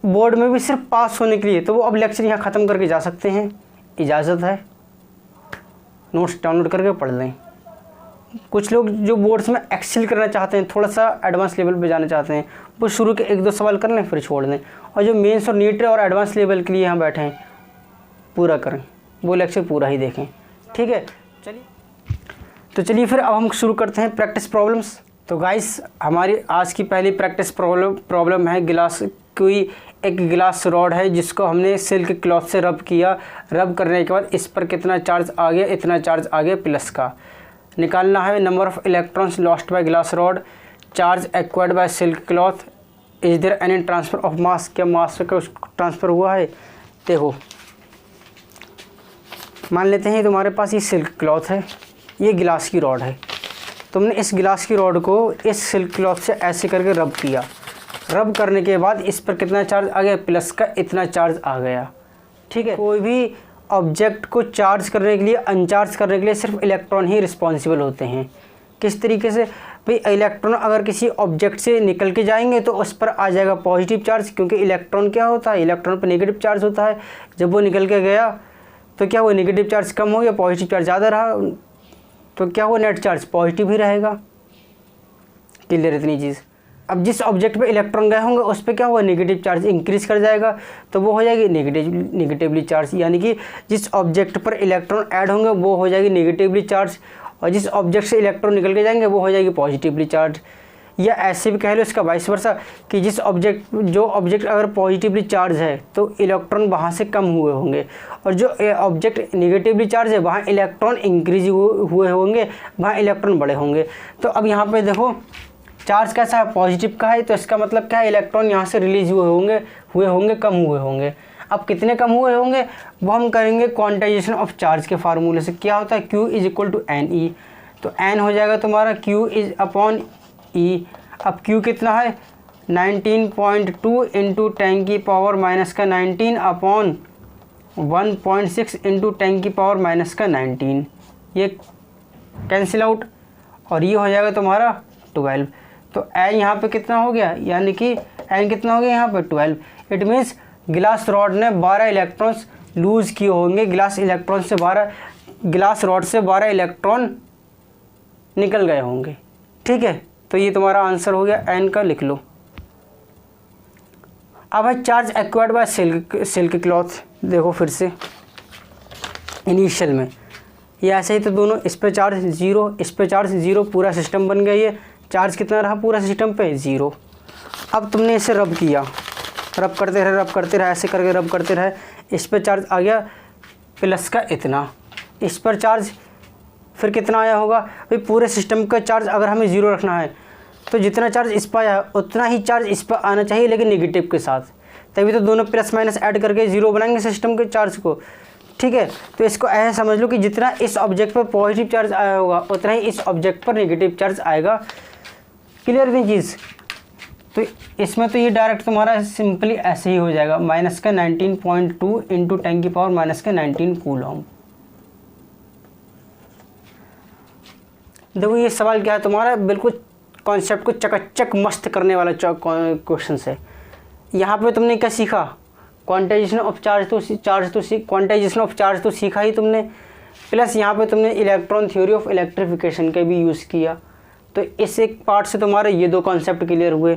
बोर्ड में भी सिर्फ पास होने के लिए, तो वो अब लेक्चर यहाँ ख़त्म करके जा सकते हैं, इजाज़त है, नोट्स डाउनलोड करके पढ़ लें। कुछ लोग जो बोर्ड्स में एक्सेल करना चाहते हैं, थोड़ा सा एडवांस लेवल पे जाना चाहते हैं, वो शुरू के 1-2 सवाल कर लें फिर छोड़ दें, और जो मेंस और नीट और एडवांस लेवल के लिए यहाँ बैठे हैं पूरा करें, वो लेक्चर पूरा ही देखें। ठीक है, चलिए फिर अब हम शुरू करते हैं प्रैक्टिस प्रॉब्लम्स। तो गाइस, हमारी आज की पहली प्रैक्टिस प्रॉब्लम है गिलास। कोई एक गिलास रॉड है जिसको हमने सिल्क क्लॉथ से रब किया, रब करने के बाद इस पर कितना चार्ज आ गया, इतना चार्ज आ गया प्लस का। निकालना है number of electrons lost by glass rod, charge acquired by silk cloth, is there any transfer of mass, क्या मास का ट्रांसफ़र हुआ है। देखो, मान लेते हैं तुम्हारे पास ये सिल्क क्लॉथ है, ये गिलास की रॉड है, तुमने इस गिलास की रॉड को इस सिल्क क्लॉथ से ऐसे करके रब किया, रब करने के बाद इस पर कितना चार्ज आ गया, प्लस का इतना चार्ज आ गया। ठीक है, कोई भी ऑब्जेक्ट को चार्ज करने के लिए, अनचार्ज करने के लिए सिर्फ इलेक्ट्रॉन ही रिस्पॉन्सिबल होते हैं। किस तरीके से भाई, इलेक्ट्रॉन अगर किसी ऑब्जेक्ट से निकल के जाएंगे तो उस पर आ जाएगा पॉजिटिव चार्ज, क्योंकि इलेक्ट्रॉन क्या होता है, इलेक्ट्रॉन पर नेगेटिव चार्ज होता है। जब वो निकल के गया तो क्या हुआ, नेगेटिव चार्ज कम हो गया, पॉजिटिव चार्ज ज़्यादा रहा, तो क्या हुआ, नेट चार्ज पॉजिटिव ही रहेगा। क्लियर इतनी चीज़। अब जिस ऑब्जेक्ट पे इलेक्ट्रॉन गए होंगे उस पर क्या हुआ, नेगेटिव चार्ज इंक्रीज़ कर जाएगा, तो वो हो जाएगी नेगेटिवली चार्ज, यानी कि जिस ऑब्जेक्ट पर इलेक्ट्रॉन ऐड होंगे वो हो जाएगी नेगेटिवली चार्ज, और जिस ऑब्जेक्ट से इलेक्ट्रॉन निकल के जाएंगे वो हो जाएगी पॉजिटिवली चार्ज। या ऐसे भी कह लो इसका वाइस वर्सा कि जो ऑब्जेक्ट अगर पॉजिटिवली चार्ज है तो इलेक्ट्रॉन वहाँ से कम हुए होंगे, और जो ऑब्जेक्ट नेगेटिवली चार्ज है वहाँ इलेक्ट्रॉन इंक्रीज हुए होंगे, वहाँ इलेक्ट्रॉन बड़े होंगे। तो अब यहाँ पे देखो चार्ज कैसा है, पॉजिटिव का है, तो इसका मतलब क्या है, इलेक्ट्रॉन यहाँ से रिलीज हुए होंगे, कम हुए होंगे। अब कितने कम हुए होंगे वो हम करेंगे क्वांटाइजेशन ऑफ चार्ज के फार्मूले से। क्या होता है, Q = NE, तो N हो जाएगा तुम्हारा Q / E। अब Q कितना है, 19.2 इंटू 10⁻⁻⁻19 अपॉन 1.6 इंटू 10⁻⁻⁻19, ये कैंसिल आउट, और ये हो जाएगा तुम्हारा 12। तो N यहाँ पे कितना हो गया, यानी कि N कितना हो गया यहाँ पे 12। इट मीन्स गिलास रॉड ने 12 इलेक्ट्रॉन्स लूज़ किए होंगे, गिलास रॉड से 12 इलेक्ट्रॉन निकल गए होंगे। ठीक है, तो ये तुम्हारा आंसर हो गया, N का लिख लो। अब है charge acquired by silk cloth. देखो फिर से इनिशियल में ये ऐसे ही तो दोनों, इस पे चार्ज 0, इस पे चार्ज 0, पूरा सिस्टम बन गया। ये चार्ज कितना रहा पूरा सिस्टम पे 0। अब तुमने इसे रब किया, रब करते रहे, ऐसे करके रब करते रहे, इस पर चार्ज आ गया प्लस का इतना, इस पर चार्ज फिर कितना आया होगा भाई। पूरे सिस्टम का चार्ज अगर हमें 0 रखना है तो जितना चार्ज इस पर आया है उतना ही चार्ज इस पर आना चाहिए, लेकिन नेगेटिव के साथ, तभी तो दोनों प्लस माइनस ऐड करके 0 बनाएंगे सिस्टम के चार्ज को। ठीक है, तो इसको ऐसे समझ लो कि जितना इस ऑब्जेक्ट पर पॉजिटिव चार्ज आया होगा उतना ही इस ऑब्जेक्ट पर नेगेटिव चार्ज आएगा। क्लियर नहीं चीज़? तो इसमें तो ये डायरेक्ट तुम्हारा सिंपली ऐसे ही हो जाएगा, माइनस का 19.2 इंटू 10 की पावर माइनस का 19 कूलम। देखो ये सवाल क्या है तुम्हारा, बिल्कुल कॉन्सेप्ट को चकाचक मस्त करने वाला क्वेश्चन है। यहाँ पे तुमने क्या सीखा, quantization of charge quantization of charge तो सीखा ही तुमने, प्लस यहाँ पे तुमने इलेक्ट्रॉन थ्योरी ऑफ इलेक्ट्रिफिकेशन का भी यूज़ किया। तो इस एक पार्ट से तुम्हारे ये 2 कॉन्सेप्ट क्लियर हुए।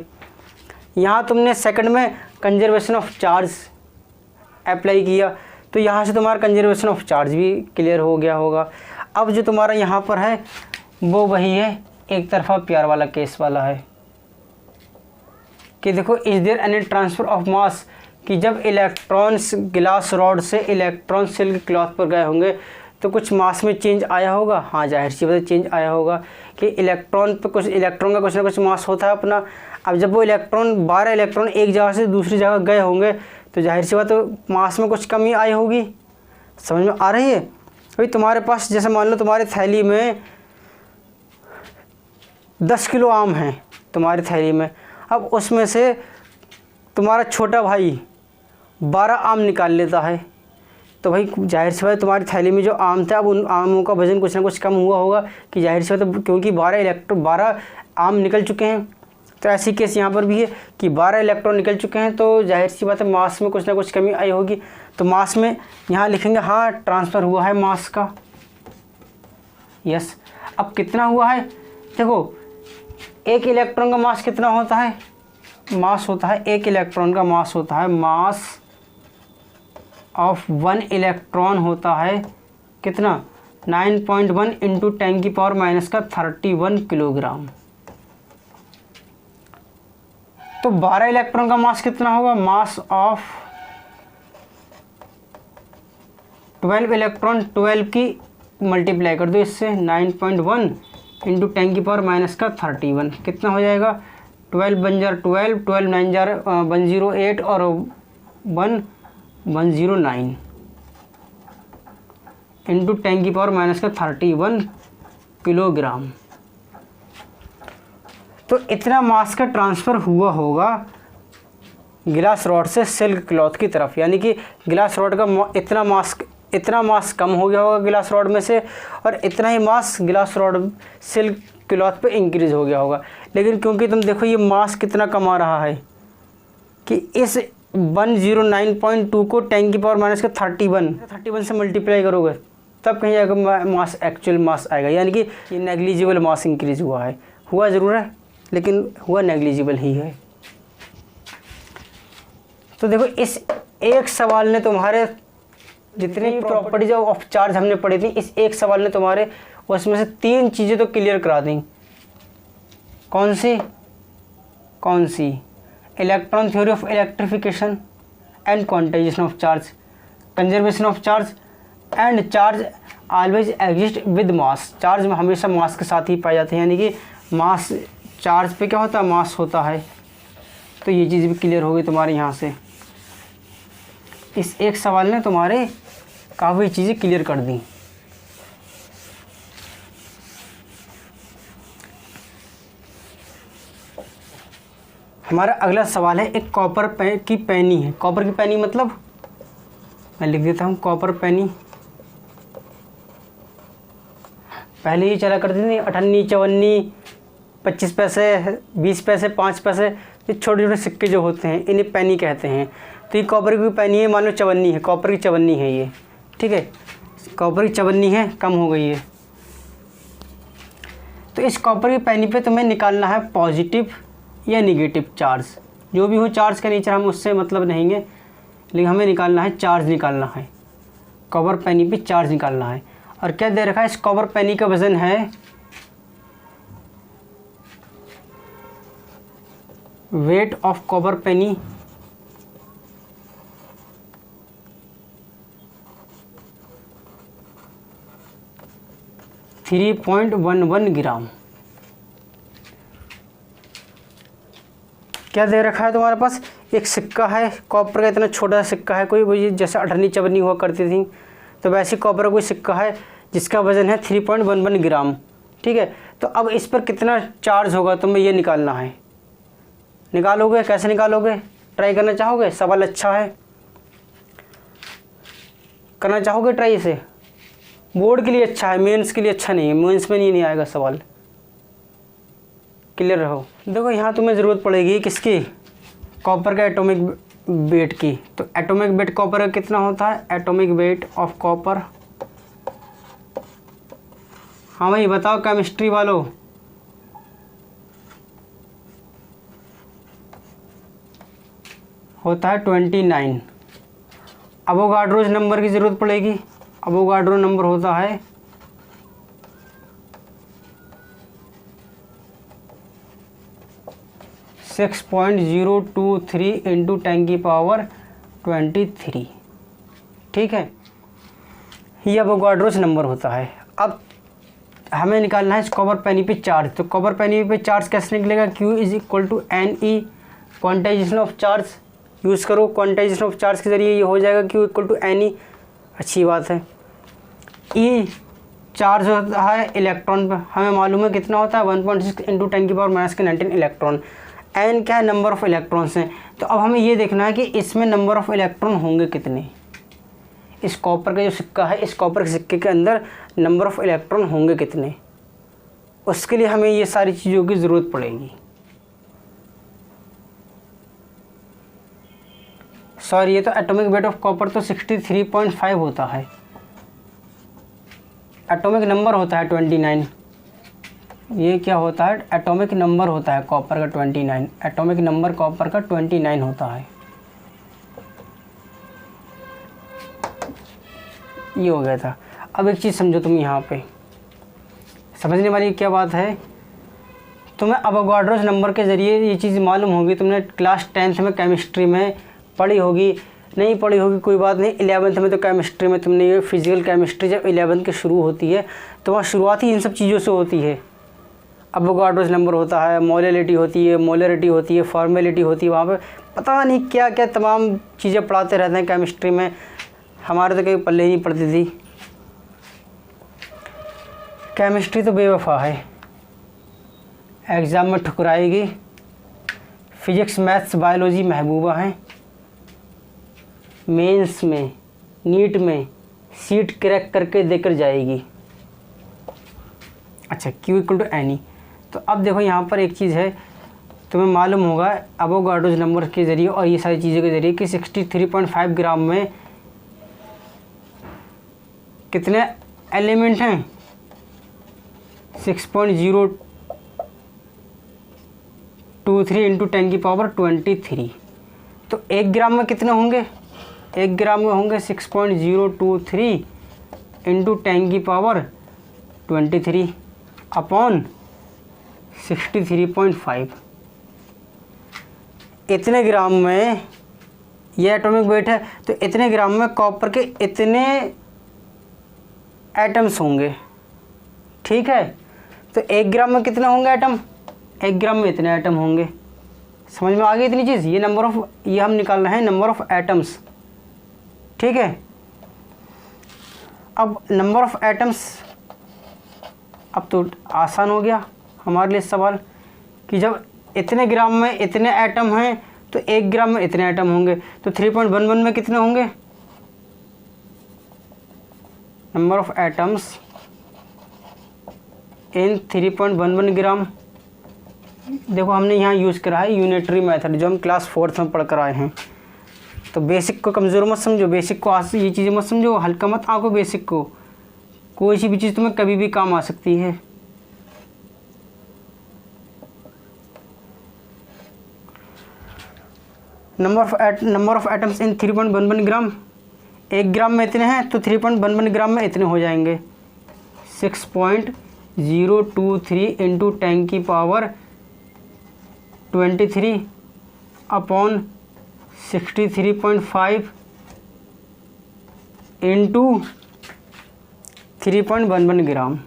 यहाँ तुमने सेकंड में कंजर्वेशन ऑफ चार्ज अप्लाई किया, तो यहाँ से तुम्हारा कंजर्वेशन ऑफ चार्ज भी क्लियर हो गया होगा। अब जो तुम्हारा यहाँ पर है वो वही है, एक तरफा प्यार वाला केस वाला है कि देखो is there any transfer of mass, कि जब इलेक्ट्रॉन्स ग्लास रॉड से इलेक्ट्रॉन सिल्क क्लॉथ पर गए होंगे तो कुछ मास में चेंज आया होगा। हाँ, जाहिर सी बात है चेंज आया होगा कि इलेक्ट्रॉन पे कुछ, इलेक्ट्रॉन का कुछ ना कुछ मास होता है अपना। अब जब वो इलेक्ट्रॉन 12 इलेक्ट्रॉन एक जगह से दूसरी जगह गए होंगे तो जाहिर सी बात है मास में कुछ कमी आई होगी। समझ में आ रही है? भाई तुम्हारे पास जैसे मान लो तुम्हारी थैली में 10 किलो आम है तुम्हारी थैली में, अब उसमें से तुम्हारा छोटा भाई 12 आम निकाल लेता है, तो भाई जाहिर सी बात तुम्हारी थैली में जो आम था अब उन आमों का वजन कुछ ना कुछ कम हुआ होगा कि जाहिर सी बात, क्योंकि 12 आम निकल चुके हैं। तो ऐसी केस यहाँ पर भी है कि 12 इलेक्ट्रॉन निकल चुके हैं, तो जाहिर सी बात है मास में कुछ ना कुछ कमी आई होगी। तो मास में यहाँ लिखेंगे हाँ ट्रांसफ़र हुआ है मास का, यस। अब कितना हुआ है देखो, एक इलेक्ट्रॉन का मास कितना होता है, मास होता है, एक इलेक्ट्रॉन का मास होता है, मास ऑफ 1 इलेक्ट्रॉन होता है कितना 9.1 इंटू 10 की पावर माइनस का 31 किलोग्राम। तो 12 इलेक्ट्रॉन का मास कितना होगा, मास ऑफ 12 इलेक्ट्रॉन, 12 की मल्टीप्लाई कर दो इससे, 9.1 इंटू 10 की पावर माइनस का 31 कितना हो जाएगा, 12 बन जार 12, 12 9 जार 108 और 109 इंटू 10 की पावर माइनस का 31 किलोग्राम। तो इतना मास का ट्रांसफ़र हुआ होगा गिलास रॉड से सिल्क क्लॉथ की तरफ, यानी कि गिलास रॉड का इतना मास कम हो गया होगा गिलास रॉड में से, और इतना ही मास गिलास रॉड सिल्क क्लॉथ पे इंक्रीज़ हो गया होगा। लेकिन क्योंकि तुम देखो ये मास कितना कम आ रहा है कि इस 109.2 को 10 की पावर माइनस का 31 से मल्टीप्लाई करोगे तब कहीं जाकर मास, एक्चुअल मास आएगा, यानी कि ये नेग्लिजिबल मास इंक्रीज़ हुआ है। हुआ ज़रूर है लेकिन हुआ नेग्लिजिबल ही है। तो देखो इस एक सवाल ने तुम्हारे जितनी प्रॉपर्टीज ऑफ चार्ज हमने पढ़ी थी, इस एक सवाल ने तुम्हारे उसमें से 3 चीज़ें तो क्लियर करा दी। कौन सी? Electron theory of electrification and quantization of charge, conservation of charge and charge always exist with mass. Charge में हमेशा मास के साथ ही पाए जाते हैं, यानी कि मास, चार्ज पे क्या होता है, मास होता है। तो ये चीज़ भी क्लियर हो गई तुम्हारे यहाँ से। इस एक सवाल ने तुम्हारे काफ़ी चीज़ें क्लियर कर दी। हमारा अगला सवाल है, एक कॉपर की पैनी है। कॉपर की पैनी मतलब मैं लिख देता हूँ, कॉपर पैनी पहले ही चला करती थी 58, 54, 25 पैसे, 20 पैसे, 5 पैसे, ये छोटे छोटे सिक्के जो होते हैं इन्हें पैनी कहते हैं। तो ये कॉपर की पैनी है, मान लो चवन्नी है, कॉपर की चवन्नी है ये, ठीक है, कॉपर की चवन्नी है, कम हो गई है। तो इस कॉपर की पैनी पे तुम्हें निकालना है पॉजिटिव या निगेटिव चार्ज, जो भी हो चार्ज का नेचर हम उससे मतलब नहीं है, लेकिन हमें निकालना है चार्ज निकालना है, कॉपर पैनी पे चार्ज निकालना है। और क्या दे रखा है, इस कॉपर पेनी का वज़न है वेट ऑफ कॉपर पेनी 3.11 ग्राम। क्या दे रखा है तुम्हारे पास, एक सिक्का है कॉपर का, इतना छोटा सा सिक्का है, कोई वही जैसे अठन्नी चवन्नी हुआ करती थी, तो वैसे कॉपर का कोई सिक्का है जिसका वज़न है 3.11 ग्राम। ठीक है, तो अब इस पर कितना चार्ज होगा तुम्हें ये निकालना है। निकालोगे, कैसे निकालोगे, ट्राई करना चाहोगे? सवाल अच्छा है, करना चाहोगे ट्राई इसे? बोर्ड के लिए अच्छा है, मेंस के लिए अच्छा नहीं है, मेंस में नहीं आएगा सवाल। क्लियर रहो। देखो यहाँ तुम्हें ज़रूरत पड़ेगी किसकी, कॉपर का एटॉमिक वेट की। तो एटॉमिक वेट कॉपर का कितना होता है, एटॉमिक वेट ऑफ कॉपर, हाँ भाई बताओ केमिस्ट्री वालों, होता है 29। अवोगाड्रोज नंबर की ज़रूरत पड़ेगी, अवोगाड्रो नंबर होता है 6.023 इंटू 10⁻23। ठीक है, ये अवोगाड्रोज नंबर होता है। अब हमें निकालना है इस कॉपर पेनी पे चार्ज। तो कॉपर पेनी पे चार्ज कैसे निकलेगा, Q is equal to NE, quantization of charge use करो, क्वांटाइजेशन ऑफ चार्ज के ज़रिए ये हो जाएगा Q इक्वल टू NE। अच्छी बात है। E चार्ज होता है इलेक्ट्रॉन पर, हमें मालूम है कितना होता है 1.6 इंटू 10⁻⁻19 इलेक्ट्रॉन। N क्या है, नंबर ऑफ़ इलेक्ट्रॉन्स हैं। तो अब हमें ये देखना है कि इसमें नंबर ऑफ़ इलेक्ट्रॉन होंगे कितने, इस कॉपर का जो सिक्का है, इस कॉपर के सिक्के के अंदर नंबर ऑफ़ इलेक्ट्रॉन होंगे कितने, उसके लिए हमें ये सारी चीज़ों की ज़रूरत पड़ेगी। सॉरी, ये तो एटॉमिक वेट ऑफ कॉपर तो 63.5 होता है, एटॉमिक नंबर होता है 29। ये क्या होता है, एटॉमिक नंबर होता है कॉपर का 29, एटॉमिक नंबर कॉपर का 29 होता है। ये हो गया था। अब एक चीज़ समझो तुम, यहाँ पे समझने वाली क्या बात है, तुम्हें अवोगाड्रोज नंबर के ज़रिए ये चीज़ मालूम होगी, तुमने क्लास 10th में केमिस्ट्री में पढ़ी होगी, नहीं पढ़ी होगी कोई बात नहीं, 11th में तो केमिस्ट्री में तुमने ये फिजिकल केमिस्ट्री जब 11th की शुरू होती है तो वहाँ शुरुआत ही इन सब चीज़ों से होती है। अवोगाड्रोज नंबर होता है, मोलैलिटी होती है, मोलरिटी होती है, फॉर्मेलिटी होती है, वहाँ पे पता नहीं क्या क्या तमाम चीज़ें पढ़ाते रहते हैं केमिस्ट्री में, हमारे तो कहीं पल्ले ही नहीं पड़ती थी। केमिस्ट्री तो बेवफा है, एग्ज़ाम में ठुकराएगी। फिजिक्स मैथ्स बायोलॉजी महबूबा हैं, मेंस में नीट में सीट क्रैक करके देकर जाएगी। अच्छा, Q इक्वल टू NE। तो अब देखो यहाँ पर एक चीज़ है, तुम्हें मालूम होगा अवोगाड्रोज नंबर के ज़रिए और ये सारी चीज़ों के ज़रिए कि 63.5 ग्राम में कितने एलिमेंट हैं, 6.023 इंटू 10⁻23। तो 1 ग्राम में कितने होंगे, 1 ग्राम में होंगे 6.023 इंटू 10⁻23 अपॉन 63.5। इतने ग्राम में ये एटॉमिक वेट है, तो इतने ग्राम में कॉपर के इतने एटम्स होंगे। ठीक है, तो 1 ग्राम में कितने होंगे एटम, 1 ग्राम में इतने एटम होंगे। समझ में आ गई इतनी चीज़, ये नंबर ऑफ़, ये हम निकालना है नंबर ऑफ़ एटम्स। ठीक है, अब नंबर ऑफ़ एटम्स, अब तो आसान हो गया हमारे लिए सवाल कि जब इतने ग्राम में इतने एटम हैं तो 1 ग्राम में इतने एटम होंगे, तो 3.11 में कितने होंगे, नंबर ऑफ़ एटम्स इन 3.11 ग्राम। देखो हमने यहाँ यूज़ करा है यूनिटरी मेथड, जो हम क्लास 4th में पढ़ कर आए हैं। तो बेसिक को कमज़ोर मत समझो, बेसिक को ये चीज़ें मत समझो, हल्का मत आंको बेसिक को, कोई सी भी चीज़ तुम्हें कभी भी काम आ सकती है। नंबर ऑफ़ एटम्स इन 3.11 ग्राम, 1 ग्राम में इतने हैं तो 3.11 ग्राम में इतने हो जाएंगे। 6.023 इंटू 10 की पावर 23 अपॉन 63.5 इंटू 3.11 ग्राम।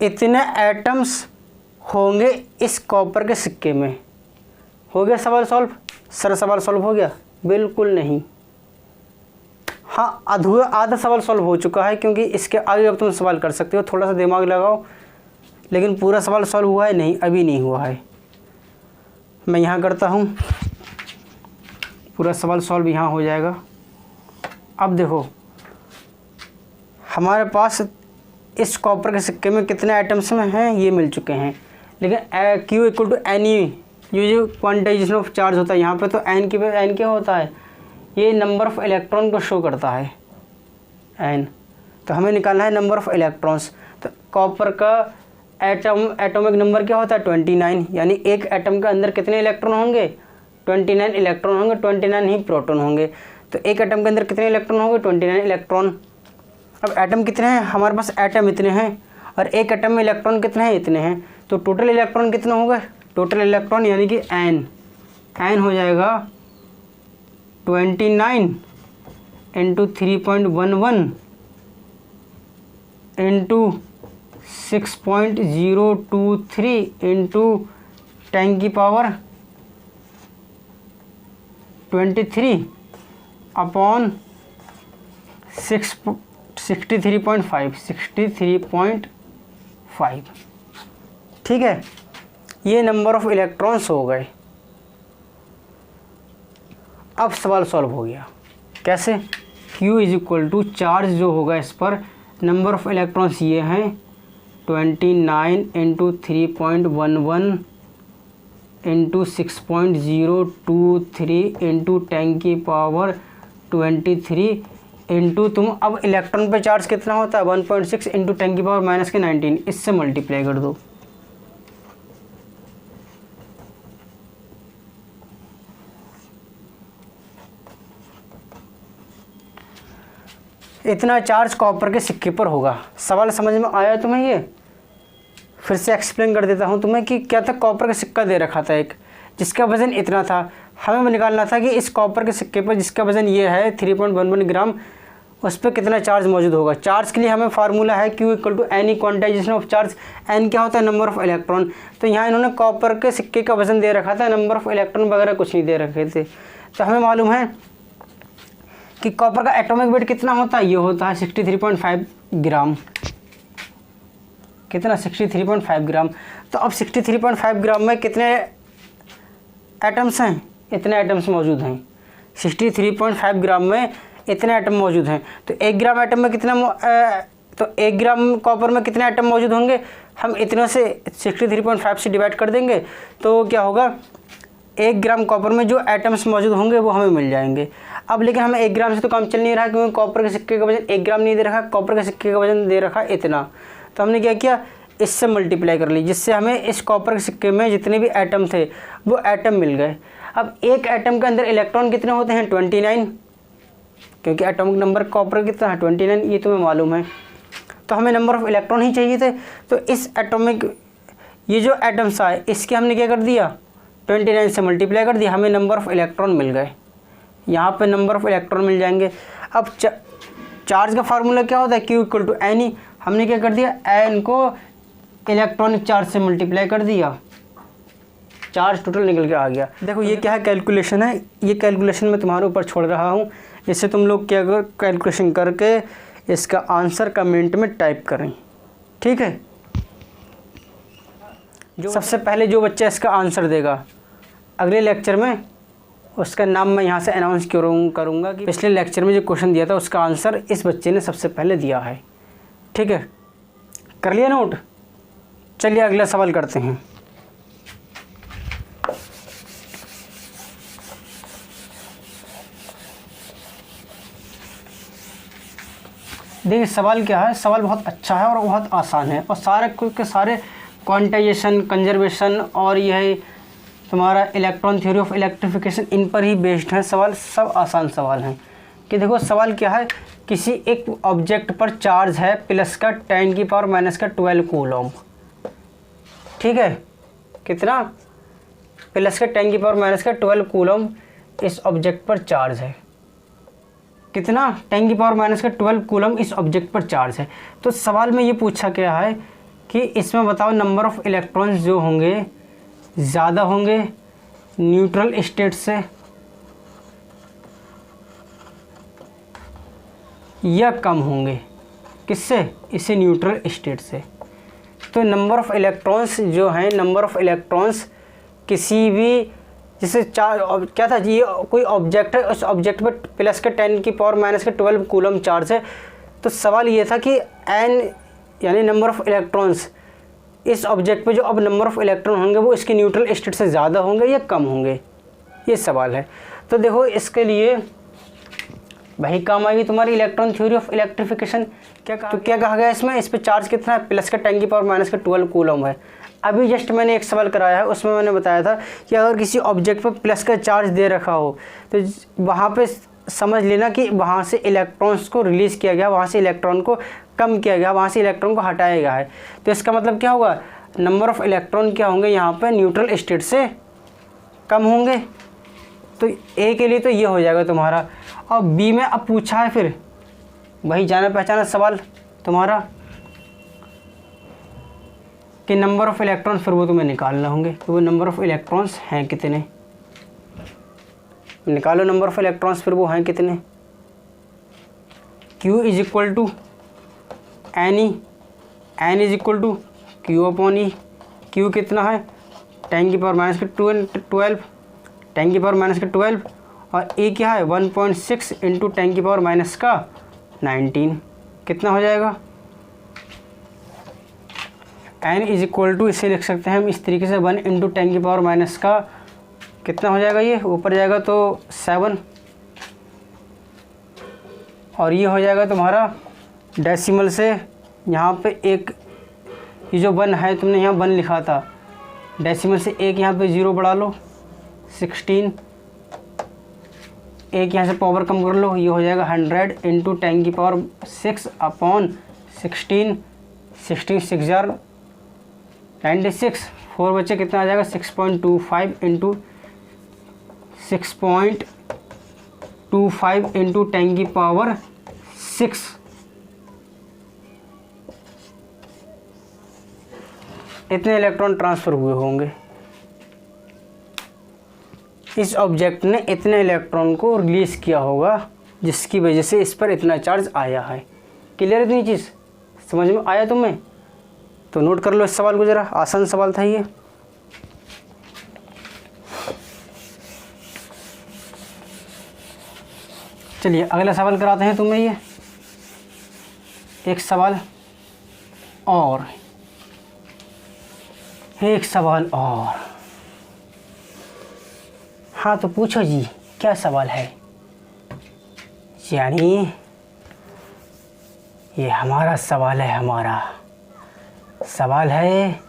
इतने एटम्स होंगे इस कॉपर के सिक्के में। हो गया सवाल सॉल्व? सर सवाल सॉल्व हो गया? बिल्कुल नहीं। हाँ, आधा सवाल सॉल्व हो चुका है, क्योंकि इसके आगे अब तुम सवाल कर सकते हो, थोड़ा सा दिमाग लगाओ, लेकिन पूरा सवाल सॉल्व हुआ है नहीं, अभी नहीं हुआ है। मैं यहाँ करता हूँ, पूरा सवाल सॉल्व यहाँ हो जाएगा। अब देखो हमारे पास इस कॉपर के सिक्के में कितने आइटम्स में हैं ये मिल चुके हैं, लेकिन Q इक्वल टू एन ये जो क्वांटाइजेशन ऑफ चार्ज होता है यहाँ पे, तो एन क्या होता है, ये नंबर ऑफ़ इलेक्ट्रॉन को शो करता है एन। तो हमें निकालना है नंबर ऑफ़ इलेक्ट्रॉन्स। तो कॉपर का एटॉमिक नंबर क्या होता है 29, यानी एक एटम के अंदर कितने इलेक्ट्रॉन होंगे 29 इलेक्ट्रॉन होंगे, 29 ही प्रोटॉन होंगे। तो एक एटम के अंदर कितने इलेक्ट्रॉन होंगे 29 इलेक्ट्रॉन। अब एटम कितने हैं हमारे पास, एटम इतने हैं, और एक एटम में इलेक्ट्रॉन कितने हैं, इतने हैं। तो टोटल इलेक्ट्रॉन कितने होंगे, टोटल इलेक्ट्रॉन यानी कि एन हो जाएगा 29 इंटू 3.11 इंटू 6.023 इंटू 10 की पावर 23 अपॉन 63.5। ठीक है, ये नंबर ऑफ़ इलेक्ट्रॉन्स हो गए। अब सवाल सॉल्व हो गया। कैसे? Q is equal to charge जो होगा इस पर, नंबर ऑफ़ इलेक्ट्रॉन्स ये हैं 29 इंटू 3.11 इंटू 6.023 इंटू 10 की पावर 23 इंटू तुम अब इलेक्ट्रॉन पे चार्ज कितना होता है 1.6 इंटू 10 की पावर माइनस के 19, इससे मल्टीप्लाई कर दो। इतना चार्ज कॉपर के सिक्के पर होगा। सवाल समझ में आया तुम्हें? ये फिर से एक्सप्लेन कर देता हूँ तुम्हें कि क्या था। कॉपर का सिक्का दे रखा था एक, जिसका वज़न इतना था। हमें निकालना था कि इस कॉपर के सिक्के पर जिसका वज़न ये है 3.11 ग्राम, उस पर कितना चार्ज मौजूद होगा। चार्ज के लिए हमें फार्मूला है Q equal to N quantization of charge. N क्या होता है, नंबर ऑफ़ इलेक्ट्रॉन। तो यहाँ इन्होंने कॉपर के सिक्के का वज़न दे रखा था, नंबर ऑफ़ इलेक्ट्रॉन वगैरह कुछ नहीं दे रखे थे। तो हमें मालूम है कि कॉपर का एटॉमिक वेट कितना होता है, ये होता है 63.5 ग्राम। कितना, 63.5 ग्राम। तो अब 63.5 ग्राम में कितने एटम्स हैं, इतने एटम्स मौजूद हैं। 63.5 ग्राम में इतने एटम मौजूद हैं। तो 1 ग्राम एटम में कितना तो 1 ग्राम कॉपर में कितने एटम मौजूद होंगे, हम इतने से 63.5 से डिवाइड कर देंगे, तो क्या होगा 1 ग्राम कॉपर में जो एटम्स मौजूद होंगे वो हमें मिल जाएंगे। अब लेकिन हमें 1 ग्राम से तो काम चल नहीं रहा, क्योंकि कॉपर के सिक्के का वजन 1 ग्राम नहीं दे रखा, कॉपर के सिक्के का वजन दे रखा इतना। तो हमने क्या किया, इससे मल्टीप्लाई कर ली, जिससे हमें इस कॉपर के सिक्के में जितने भी एटम थे वो एटम मिल गए। अब एक एटम के अंदर इलेक्ट्रॉन कितने होते हैं 29, क्योंकि एटॉमिक नंबर कॉपर कितना है 29, ये तुम्हें मालूम है। तो हमें नंबर ऑफ़ इलेक्ट्रॉन ही चाहिए थे। तो इस एटॉमिक ये जो एटम्स आए इसके हमने क्या कर दिया 29 से मल्टीप्लाई कर दिया, हमें नंबर ऑफ़ इलेक्ट्रॉन मिल गए। यहाँ पे नंबर ऑफ़ इलेक्ट्रॉन मिल जाएंगे। अब चार्ज का फार्मूला क्या होता है, Q इक्वल टू एन ही। हमने क्या कर दिया, एन को इलेक्ट्रॉनिक चार्ज से मल्टीप्लाई कर दिया, चार्ज टोटल निकल के आ गया। देखो ये क्या है, कैलकुलेशन है। ये कैलकुलेशन मैं तुम्हारे ऊपर छोड़ रहा हूँ, इससे तुम लोग क्या करो, कैलकुलेशन करके इसका आंसर कमेंट में टाइप करें, ठीक है। जो सबसे पहले जो बच्चा इसका आंसर देगा अगले लेक्चर में, उसका नाम मैं यहाँ से अनाउंस करूँगा कि पिछले लेक्चर में जो क्वेश्चन दिया था उसका आंसर इस बच्चे ने सबसे पहले दिया है, ठीक है। कर लिया नोट? चलिए अगला सवाल करते हैं। देखिए सवाल क्या है, सवाल बहुत अच्छा है और बहुत आसान है, और सारे के सारे क्वांटाइजेशन, कंजर्वेशन और यह तुम्हारा इलेक्ट्रॉन थ्योरी ऑफ इलेक्ट्रिफिकेशन, इन पर ही बेस्ड है सवाल, सब आसान सवाल हैं। कि देखो सवाल क्या है, किसी एक ऑब्जेक्ट पर चार्ज है प्लस का 10⁻⁻12 कूलम, ठीक है, कितना, प्लस का 10⁻⁻12 कूलम इस ऑब्जेक्ट पर चार्ज है, कितना, 10⁻⁻12 कूलम इस ऑब्जेक्ट पर चार्ज है। तो सवाल में ये पूछा गया है कि इसमें बताओ नंबर ऑफ़ इलेक्ट्रॉन्स जो होंगे ज़्यादा होंगे न्यूट्रल स्टेट से या कम होंगे, किससे, इसे न्यूट्रल स्टेट से। तो नंबर ऑफ़ इलेक्ट्रॉन्स जो हैं, नंबर ऑफ़ इलेक्ट्रॉन्स किसी भी, जैसे क्या था, ये कोई ऑब्जेक्ट है, उस ऑब्जेक्ट पर प्लस के 10⁻⁻12 कूलम चार्ज है। तो सवाल ये था कि n यानी नंबर ऑफ़ इलेक्ट्रॉन्स इस ऑब्जेक्ट पे, जो अब नंबर ऑफ़ इलेक्ट्रॉन होंगे वो इसके न्यूट्रल स्टेट से ज़्यादा होंगे या कम होंगे, ये सवाल है। तो देखो इसके लिए वही काम आएगी तुम्हारी इलेक्ट्रॉन थ्योरी ऑफ इलेक्ट्रिफिकेशन। क्या कहा गया इसमें, इस पर चार्ज कितना है, प्लस का 10⁻⁻12 कूलम है। अभी जस्ट मैंने एक सवाल कराया है, उसमें मैंने बताया था कि अगर किसी ऑब्जेक्ट पर प्लस का चार्ज दे रखा हो तो वहाँ पे समझ लेना कि वहाँ से इलेक्ट्रॉन्स को रिलीज़ किया गया, वहाँ से इलेक्ट्रॉन को कम किया गया, वहाँ से इलेक्ट्रॉन को हटाया गया है। तो इसका मतलब क्या होगा, नंबर ऑफ़ इलेक्ट्रॉन क्या होंगे यहाँ पर, न्यूट्रल स्टेट से कम होंगे। तो ए के लिए तो ये हो जाएगा तुम्हारा। और बी में अब पूछा है फिर वही जाना पहचाना सवाल तुम्हारा कि नंबर ऑफ़ इलेक्ट्रॉन्स, फिर वो तुम्हें निकालना होंगे। तो वो नंबर ऑफ़ इलेक्ट्रॉन्स हैं कितने, निकालो नंबर ऑफ़ इलेक्ट्रॉन्स, फिर वो हैं कितने। Q is equal to N E, N is equal to Q/E। Q कितना है, 10⁻⁻12, 10⁻⁻12, और ए क्या है 1.6 इंटू 10⁻⁻19, कितना हो जाएगा। n इज इक्वल टू, इसे लिख सकते हैं हम इस तरीके से, 1 इंटू 10⁻⁻, का कितना हो जाएगा, ये ऊपर जाएगा तो 7, और ये हो जाएगा तुम्हारा डेसिमल से, यहाँ पे एक ये जो 1 है तुमने यहाँ 1 लिखा था, डेसिमल से एक यहाँ पे 0 बढ़ा लो, 16, एक यहाँ से पावर कम कर लो, ये हो जाएगा 100 इंटू 10⁻6 अपॉन 16, 16 6 जार 96, 4 बच्चे कितना आ जाएगा 6.25 इंटू 6.25 इंटू 10⁻6, इतने इलेक्ट्रॉन ट्रांसफ़र हुए होंगे। इस ऑब्जेक्ट ने इतने इलेक्ट्रॉन को रिलीज़ किया होगा जिसकी वजह से इस पर इतना चार्ज आया है। क्लियर इतनी चीज़ समझ में आया तुम्हें? तो नोट कर लो इस सवाल को ज़रा, आसान सवाल था ये। चलिए अगला सवाल कराते हैं तुम्हें, ये एक सवाल और, एक सवाल और। हाँ तो पूछो जी, क्या सवाल है? यानी ये हमारा सवाल है, हमारा सवाल है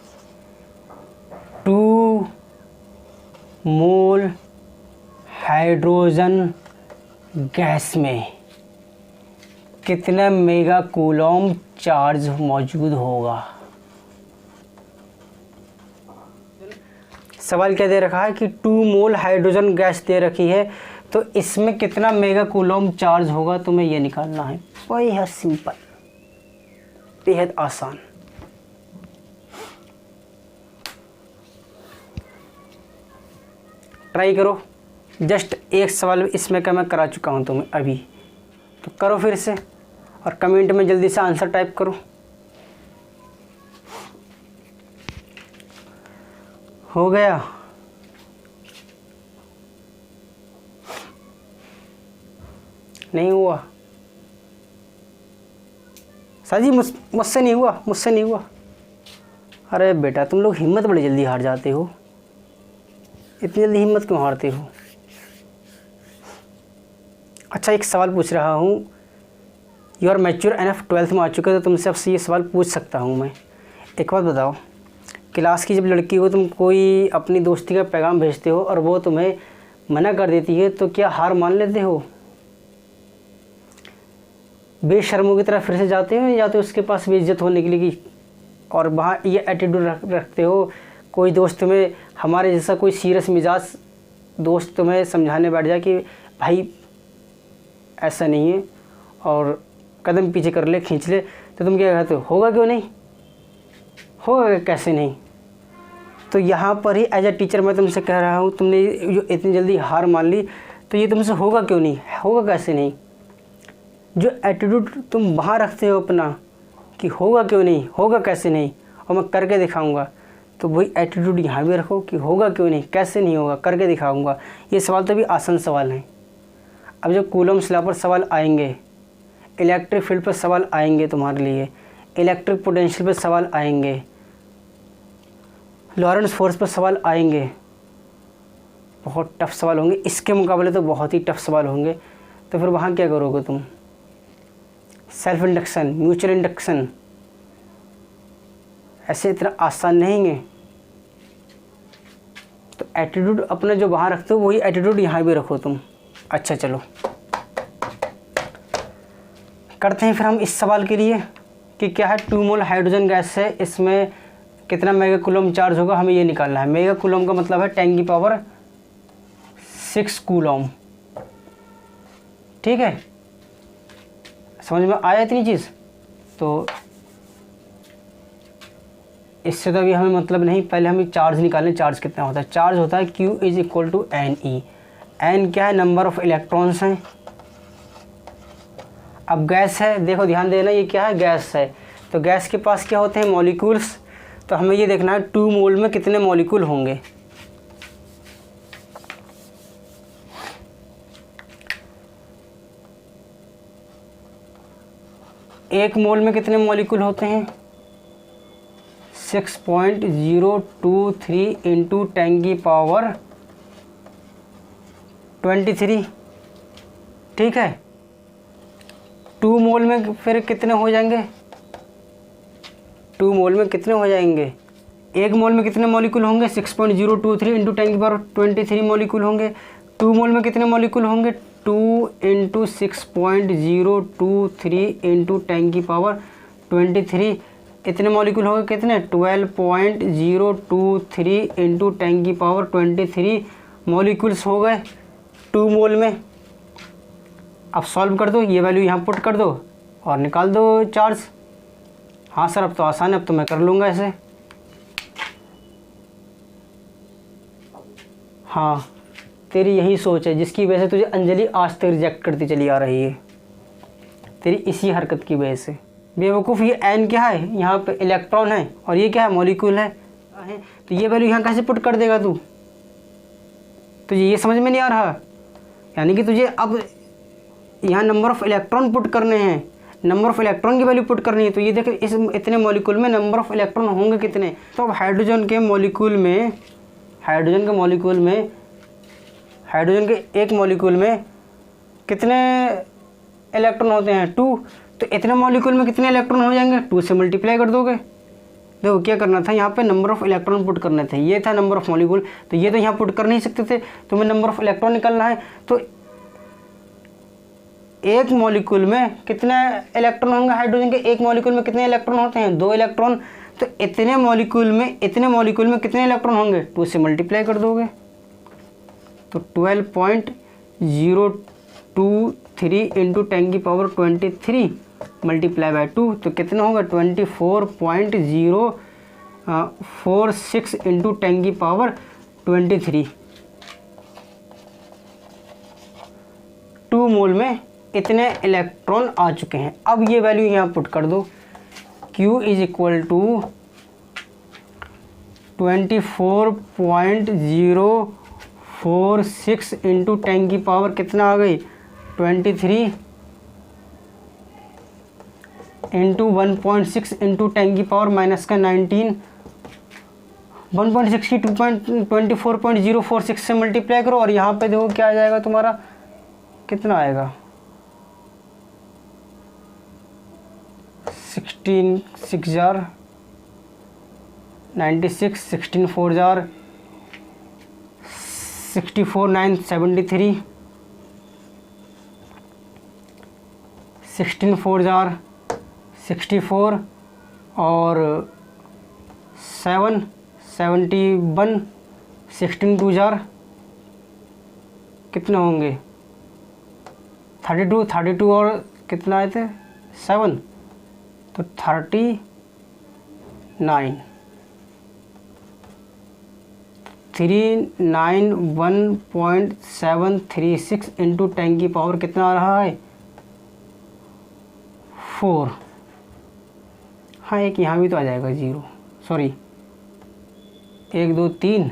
2 मोल हाइड्रोजन गैस में कितना मेगा कूलम चार्ज मौजूद होगा। सवाल क्या दे रखा है कि 2 मोल हाइड्रोजन गैस दे रखी है, तो इसमें कितना मेगा कूलम चार्ज होगा, तुम्हें ये निकालना है। बेहद सिंपल, बेहद आसान। ट्राई करो, जस्ट एक सवाल इसमें का मैं करा चुका हूँ तुम्हें अभी, तो करो फिर से और कमेंट में जल्दी से आंसर टाइप करो। हो गया? नहीं हुआ? साजी मुझसे नहीं हुआ, मुझसे नहीं हुआ। अरे बेटा तुम लोग हिम्मत बड़ी जल्दी हार जाते हो, इतनी जल्दी हिम्मत क्यों हारते हो? अच्छा एक सवाल पूछ रहा हूँ, you are mature enough, 12th में आ चुके हो, तो तुमसे अब से ये सवाल पूछ सकता हूँ मैं। एक बात बताओ क्लास की जब लड़की को तुम कोई अपनी दोस्ती का पैगाम भेजते हो और वो तुम्हें मना कर देती है तो क्या हार मान लेते हो? बेशर्मों की तरह फिर से जाते हो या तो उसके पास बेइज्जत होने के लिए कि और वहाँ ये एटीट्यूड रखते हो? कोई दोस्त तुम्हें, हमारे जैसा कोई सीरियस मिजाज दोस्त तुम्हें समझाने बैठ जाए कि भाई ऐसा नहीं है और कदम पीछे कर ले, खींच ले, तो तुम क्या कहते हो? होगा क्यों नहीं, होगा कैसे नहीं? तो यहाँ पर ही एज अ टीचर मैं तुमसे कह रहा हूँ, तुमने जो इतनी जल्दी हार मान ली तो ये तुमसे होगा क्यों नहीं, होगा कैसे नहीं? जो एटीट्यूड तुम वहाँ रखते हो अपना कि होगा क्यों नहीं, होगा कैसे नहीं और मैं करके दिखाऊंगा, तो वही एटीट्यूड यहाँ भी रखो कि होगा क्यों नहीं, कैसे नहीं होगा, करके दिखाऊंगा। ये सवाल तो भी आसान सवाल हैं। अब जब कूलम्स लॉ पर सवाल आएंगे, इलेक्ट्रिक फील्ड पर सवाल आएंगे तुम्हारे लिए, इलेक्ट्रिक पोटेंशियल पर सवाल आएंगे, लॉरेंट्ज़ फोर्स पर सवाल आएंगे, बहुत टफ सवाल होंगे, इसके मुकाबले तो बहुत ही टफ सवाल होंगे। तो फिर वहाँ क्या करोगे तुम? सेल्फ इंडक्शन, म्यूचुअल इंडक्शन ऐसे इतना आसान नहीं है। तो एटीट्यूड अपना जो वहाँ रखते हो वही एटीट्यूड यहाँ भी रखो तुम। अच्छा चलो करते हैं फिर हम इस सवाल के लिए कि क्या है, 2 मोल हाइड्रोजन गैस है, इसमें कितना मेगा कूलम चार्ज होगा, हमें ये निकालना है। मेगा कूलम का मतलब है 10 की पावर 6 कूलम। ठीक है, समझ में आया इतनी चीज़? तो इससे तो अभी हमें मतलब नहीं, पहले हमें चार्ज निकालें। चार्ज कितना होता है? चार्ज होता है Q is equal to NE। N क्या है? नंबर ऑफ इलेक्ट्रॉन्स हैं। अब गैस है, देखो ध्यान देना, ये क्या है? गैस है। तो गैस के पास क्या होते हैं? मॉलिक्यूल्स। तो हमें ये देखना है 2 मोल में कितने मॉलिक्यूल होंगे। एक मोल में कितने मॉलिक्यूल होते हैं? 6.023 इंटू 10 की पावर 23। ठीक है, 2 मोल में फिर कितने हो जाएंगे? 2 मोल में कितने हो जाएंगे? एक मोल में कितने मॉलिक्यूल होंगे? 6.023 इंटू 10 की पावर 23 मॉलिक्यूल होंगे। 2 मोल में कितने मॉलिक्यूल होंगे? 2 इंटू 6.023 इंटू 10 की पावर 23, इतने मॉलिक्यूल हो गए कितने? 12.023 इंटू 10 की पावर 23 मॉलिक्यूल्स हो गए 2 मोल में। अब सॉल्व कर दो, ये वैल्यू यहाँ पुट कर दो और निकाल दो चार्ज। हाँ सर अब तो आसान है, अब तो मैं कर लूँगा ऐसे। हाँ तेरी यही सोच है जिसकी वजह से तुझे अंजलि आज तक रिजेक्ट करती चली आ रही है, तेरी इसी हरकत की वजह से। बेवकूफ़, ये एन क्या है? यहाँ पे इलेक्ट्रॉन है और ये क्या है? मॉलिक्यूल है। तो ये वैल्यू यहाँ कैसे पुट कर देगा तू? तुझे ये समझ में नहीं आ रहा? यानी कि तुझे अब यहाँ नंबर ऑफ़ इलेक्ट्रॉन पुट करने हैं, नंबर ऑफ़ इलेक्ट्रॉन की वैल्यू पुट करनी है। तो ये देख, इस इतने मॉलिक्यूल में नंबर ऑफ़ इलेक्ट्रॉन होंगे कितने? तो अब हाइड्रोजन के एक मॉलिक्यूल में कितने इलेक्ट्रॉन होते हैं? 2। तो इतने मॉलिक्यूल में कितने इलेक्ट्रॉन हो जाएंगे? 2 से मल्टीप्लाई कर दोगे। देखो क्या करना था, यहाँ पे नंबर ऑफ़ इलेक्ट्रॉन पुट करने थे, ये था नंबर ऑफ़ मॉलिक्यूल, तो ये तो यहाँ पुट कर नहीं सकते थे, तुम्हें नंबर ऑफ़ इलेक्ट्रॉन निकालना है। तो एक मॉलिक्यूल में कितने इलेक्ट्रॉन होंगे? हाइड्रोजन के एक मॉलिक्यूल में कितने इलेक्ट्रॉन होते हैं? 2 इलेक्ट्रॉन। तो इतने मॉलिक्यूल में कितने इलेक्ट्रॉन होंगे? 2 से मल्टीप्लाई कर दोगे तो 12.023 इंटू 10 की पावर 23 मल्टीप्लाई बाय 2 तो कितना होगा? 24.046 इंटू 10 की पावर 23। 2 मोल में इतने इलेक्ट्रॉन आ चुके हैं। अब ये वैल्यू यहाँ पुट कर दो, Q is equal to 24.046 into 10 की पावर कितना आ गई? 23 इंटू 1.6 इंटू 10 की पावर माइनस का 19, 1.6 की 24.046 से मल्टीप्लाई करो और यहाँ पे देखो क्या आ जाएगा तुम्हारा, कितना आएगा? 16 6 जार 96, 16 4 जार 64, 9 73, 16 4 जार 64 और 7 71, 16 2 जार कितने होंगे 32, 32 और कितना आए थे 7, तो 39, 391.736 इंटू 10 की पावर कितना आ रहा है 4। हाँ एक यहाँ भी तो आ जाएगा 0, सॉरी 1 2 3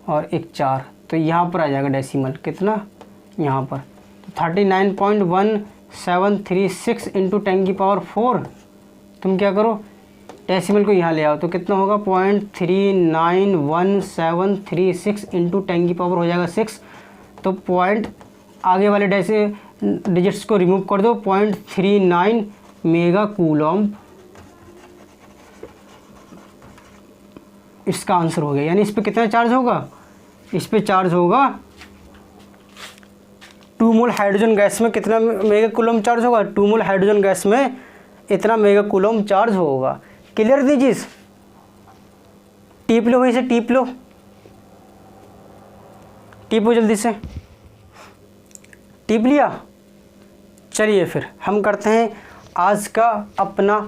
और 1 4, तो यहाँ पर आ जाएगा डेसिमल कितना यहाँ पर, तो 39.1736 इंटू 10 की पावर 4। तुम क्या करो डेसिमल को यहाँ ले आओ तो कितना होगा 0.391736 इंटू 10 की पावर हो जाएगा 6। तो पॉइंट आगे वाले डिजिट्स को रिमूव कर दो, 0.39 मेगा कूलम इसका आंसर हो गया। यानी इस पे कितना चार्ज होगा, इस पे चार्ज होगा 2 मोल हाइड्रोजन गैस में कितना मेगा कूलम चार्ज होगा, 2 मोल हाइड्रोजन गैस में इतना मेगा कूलम चार्ज होगा। क्लियर दीजिए, टीप लो भाई से, टीप लो जल्दी से, टीप लिया। चलिए फिर हम करते हैं आज का अपना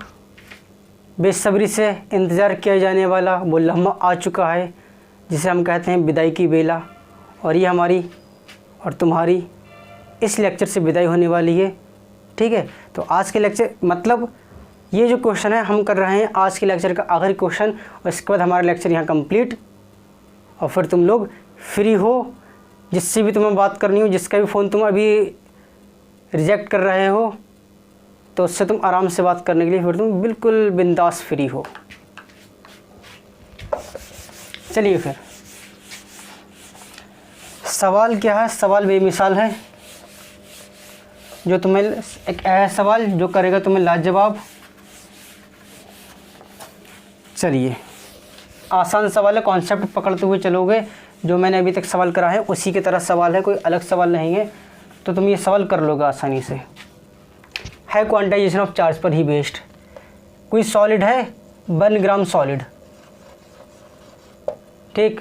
बेसब्री से इंतज़ार किया जाने वाला वो लम्हा आ चुका है जिसे हम कहते हैं विदाई की बेला। और ये हमारी और तुम्हारी इस लेक्चर से विदाई होने वाली है। ठीक है, तो आज के लेक्चर मतलब ये जो क्वेश्चन है हम कर रहे हैं आज के लेक्चर का आखिरी क्वेश्चन, और इसके बाद हमारा लेक्चर यहाँ कंप्लीट। और फिर तुम लोग फ्री हो, जिससे भी तुम्हें बात करनी हो, जिसका भी फ़ोन तुम अभी रिजेक्ट कर रहे हो तो उससे तुम आराम से बात करने के लिए फिर तुम बिल्कुल बिंदास फ्री हो। चलिए फिर सवाल क्या है, सवाल बेमिसाल है जो तुम्हें एक ऐसा सवाल जो करेगा तुम्हें लाजवाब। चलिए आसान सवाल है, कॉन्सेप्ट पकड़ते हुए चलोगे। जो मैंने अभी तक सवाल करा है उसी की तरह सवाल है, कोई अलग सवाल नहीं है, तो तुम ये सवाल कर लोगे आसानी से। है क्वांटाइजेशन ऑफ चार्ज पर ही बेस्ड। कोई सॉलिड है 1 ग्राम सॉलिड, ठीक,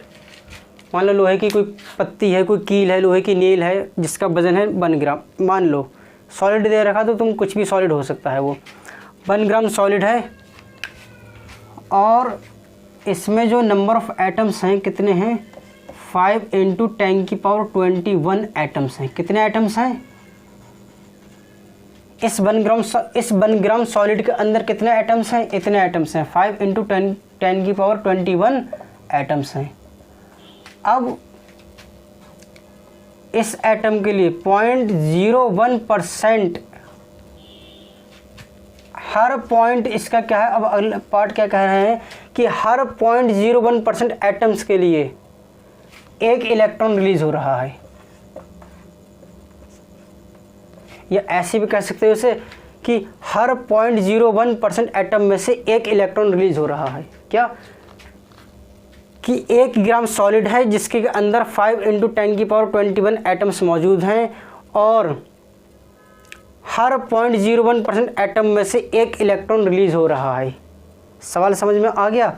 मान लो लोहे की कोई पत्ती है, कोई कील है, लोहे की नील है जिसका वज़न है 1 ग्राम। मान लो सॉलिड दे रखा तो तुम कुछ भी सॉलिड हो सकता है, वो 1 ग्राम सॉलिड है और इसमें जो नंबर ऑफ़ एटम्स हैं कितने हैं 5 × 10 की पावर 21 एटम्स हैं। कितने एटम्स हैं इस 1 ग्राम सॉलिड के अंदर कितने एटम्स हैं, इतने एटम्स हैं, 5 × 10 की पावर 21 एटम्स हैं। अब इस एटम के लिए 0.01% हर पॉइंट इसका क्या है, अब अगला पार्ट क्या कह रहे हैं कि हर 0.01% एटम्स के लिए 1 इलेक्ट्रॉन रिलीज हो रहा है। या ऐसे भी कह सकते हो उसे कि हर 0.01% एटम में से 1 इलेक्ट्रॉन रिलीज हो रहा है। क्या कि 1 ग्राम सॉलिड है जिसके अंदर 5 × 10 की पावर 21 एटम्स मौजूद हैं और हर 0.01% एटम में से 1 इलेक्ट्रॉन रिलीज हो रहा है। सवाल समझ में आ गया,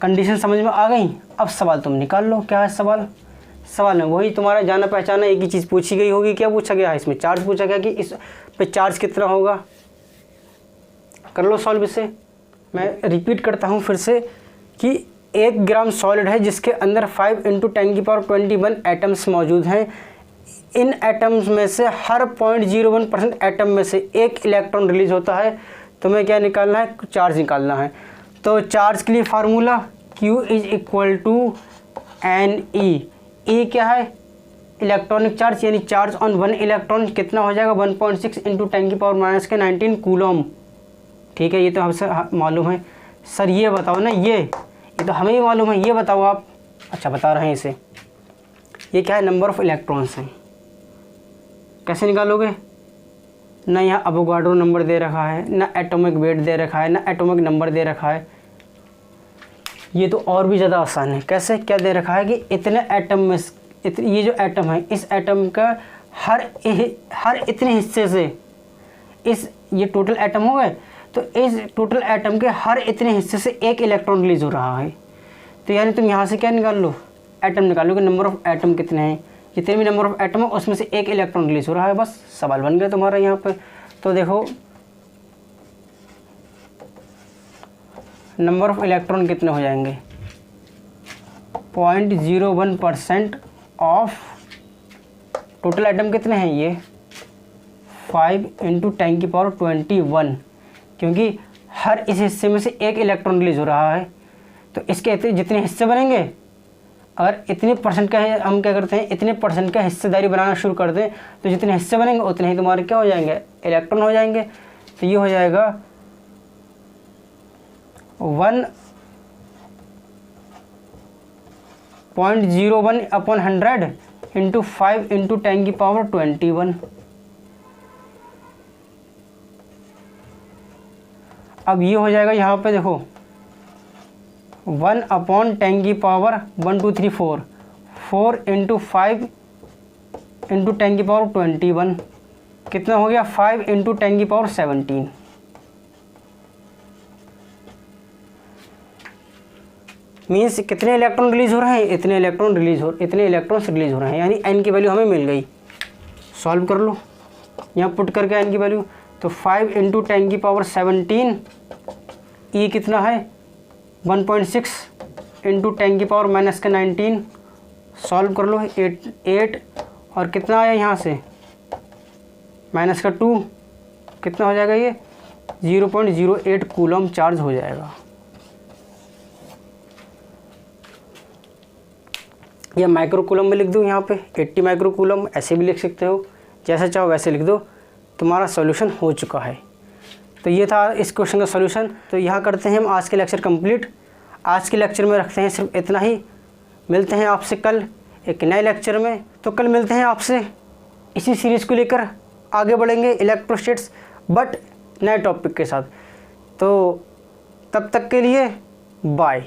कंडीशन समझ में आ गई। अब सवाल तुम निकाल लो, क्या है सवाल। सवाल में वही तुम्हारा जाना पहचाना एक ही चीज़ पूछी गई होगी। क्या पूछा गया है इसमें, चार्ज पूछा गया कि इस पे चार्ज कितना होगा। कर लो सॉल्व इसे। मैं रिपीट करता हूँ फिर से कि 1 ग्राम सॉलिड है जिसके अंदर 5 × 10 की पावर 21 एटम्स मौजूद हैं। इन एटम्स में से हर 0.01% एटम में से 1 इलेक्ट्रॉन रिलीज होता है। तुम्हें क्या निकालना है, चार्ज निकालना है। तो चार्ज के लिए फार्मूला Q = NE। E क्या है, इलेक्ट्रॉनिक चार्ज, यानी चार्ज ऑन 1 इलेक्ट्रॉन कितना हो जाएगा 1.6 × 10 की पावर -19 कूलम। ठीक है, ये तो हमसे मालूम है। सर ये बताओ ना, ये तो हमें ही मालूम है, ये बताओ आप। अच्छा बता रहे हैं इसे, ये क्या है, नंबर ऑफ़ इलेक्ट्रॉन्स हैं। कैसे निकालोगे, ना यहाँ अवोगाड्रो नंबर दे रखा है, ना एटॉमिक वेट दे रखा है, ना एटॉमिक नंबर दे रखा है। ये तो और भी ज़्यादा आसान है। कैसे, क्या दे रखा है कि इतने एटम में ये जो एटम है, इस एटम का हर इतने हिस्से से ये टोटल एटम हो गए, तो इस टोटल एटम के हर इतने हिस्से से एक इलेक्ट्रॉन रिलीज हो रहा है। तो यानी तुम यहाँ से क्या निकाल लो, एटम निकाल लो कि नंबर ऑफ एटम कितने हैं, जितने भी नंबर ऑफ एटम है उसमें से एक इलेक्ट्रॉन रिलीज हो रहा है। बस सवाल बन गया तुम्हारा यहाँ पे। तो देखो नंबर ऑफ इलेक्ट्रॉन कितने हो जाएंगे, 0.01% ऑफ टोटल एटम कितने हैं, ये 5 × 10⁻21, क्योंकि हर इस हिस्से में से एक इलेक्ट्रॉन रिलीज हो रहा है। तो इसके जितने हिस्से बनेंगे, अगर इतने परसेंट का है, हम क्या करते हैं इतने परसेंट का हिस्सेदारी बनाना शुरू कर दें, तो जितने हिस्से बनेंगे उतने ही तुम्हारे क्या हो जाएंगे, इलेक्ट्रॉन हो जाएंगे। तो ये हो जाएगा 1.01/100 × 5 × 10⁻21। अब ये हो जाएगा यहाँ पे देखो 1/10⁻1 4 × 5 × 10⁻21 कितना हो गया, 5 × 10⁻17। मीन्स कितने इलेक्ट्रॉन रिलीज हो रहे हैं, इतने इलेक्ट्रॉन्स रिलीज हो रहे हैं, यानी n की वैल्यू हमें मिल गई। सॉल्व कर लो, यहाँ पुट करके n की वैल्यू, तो 5 × 10⁻17, e कितना है 1.6 × 10⁻−19। सॉल्व कर लो, 8 और कितना आया यहाँ से -2, कितना हो जाएगा, ये 0.08 कूलम चार्ज हो जाएगा। या माइक्रो कूलम में लिख दूँ यहाँ पे 80 माइक्रो कूलम, ऐसे भी लिख सकते हो, जैसा चाहो वैसे लिख दो, तुम्हारा सॉल्यूशन हो चुका है। तो ये था इस क्वेश्चन का सॉल्यूशन। तो यहाँ करते हैं हम आज के लेक्चर कंप्लीट। आज के लेक्चर में रखते हैं सिर्फ इतना ही। मिलते हैं आपसे कल एक नए लेक्चर में। तो कल मिलते हैं आपसे, इसी सीरीज़ को लेकर आगे बढ़ेंगे इलेक्ट्रोस्टेट्स, बट नए टॉपिक के साथ। तो तब तक के लिए बाय।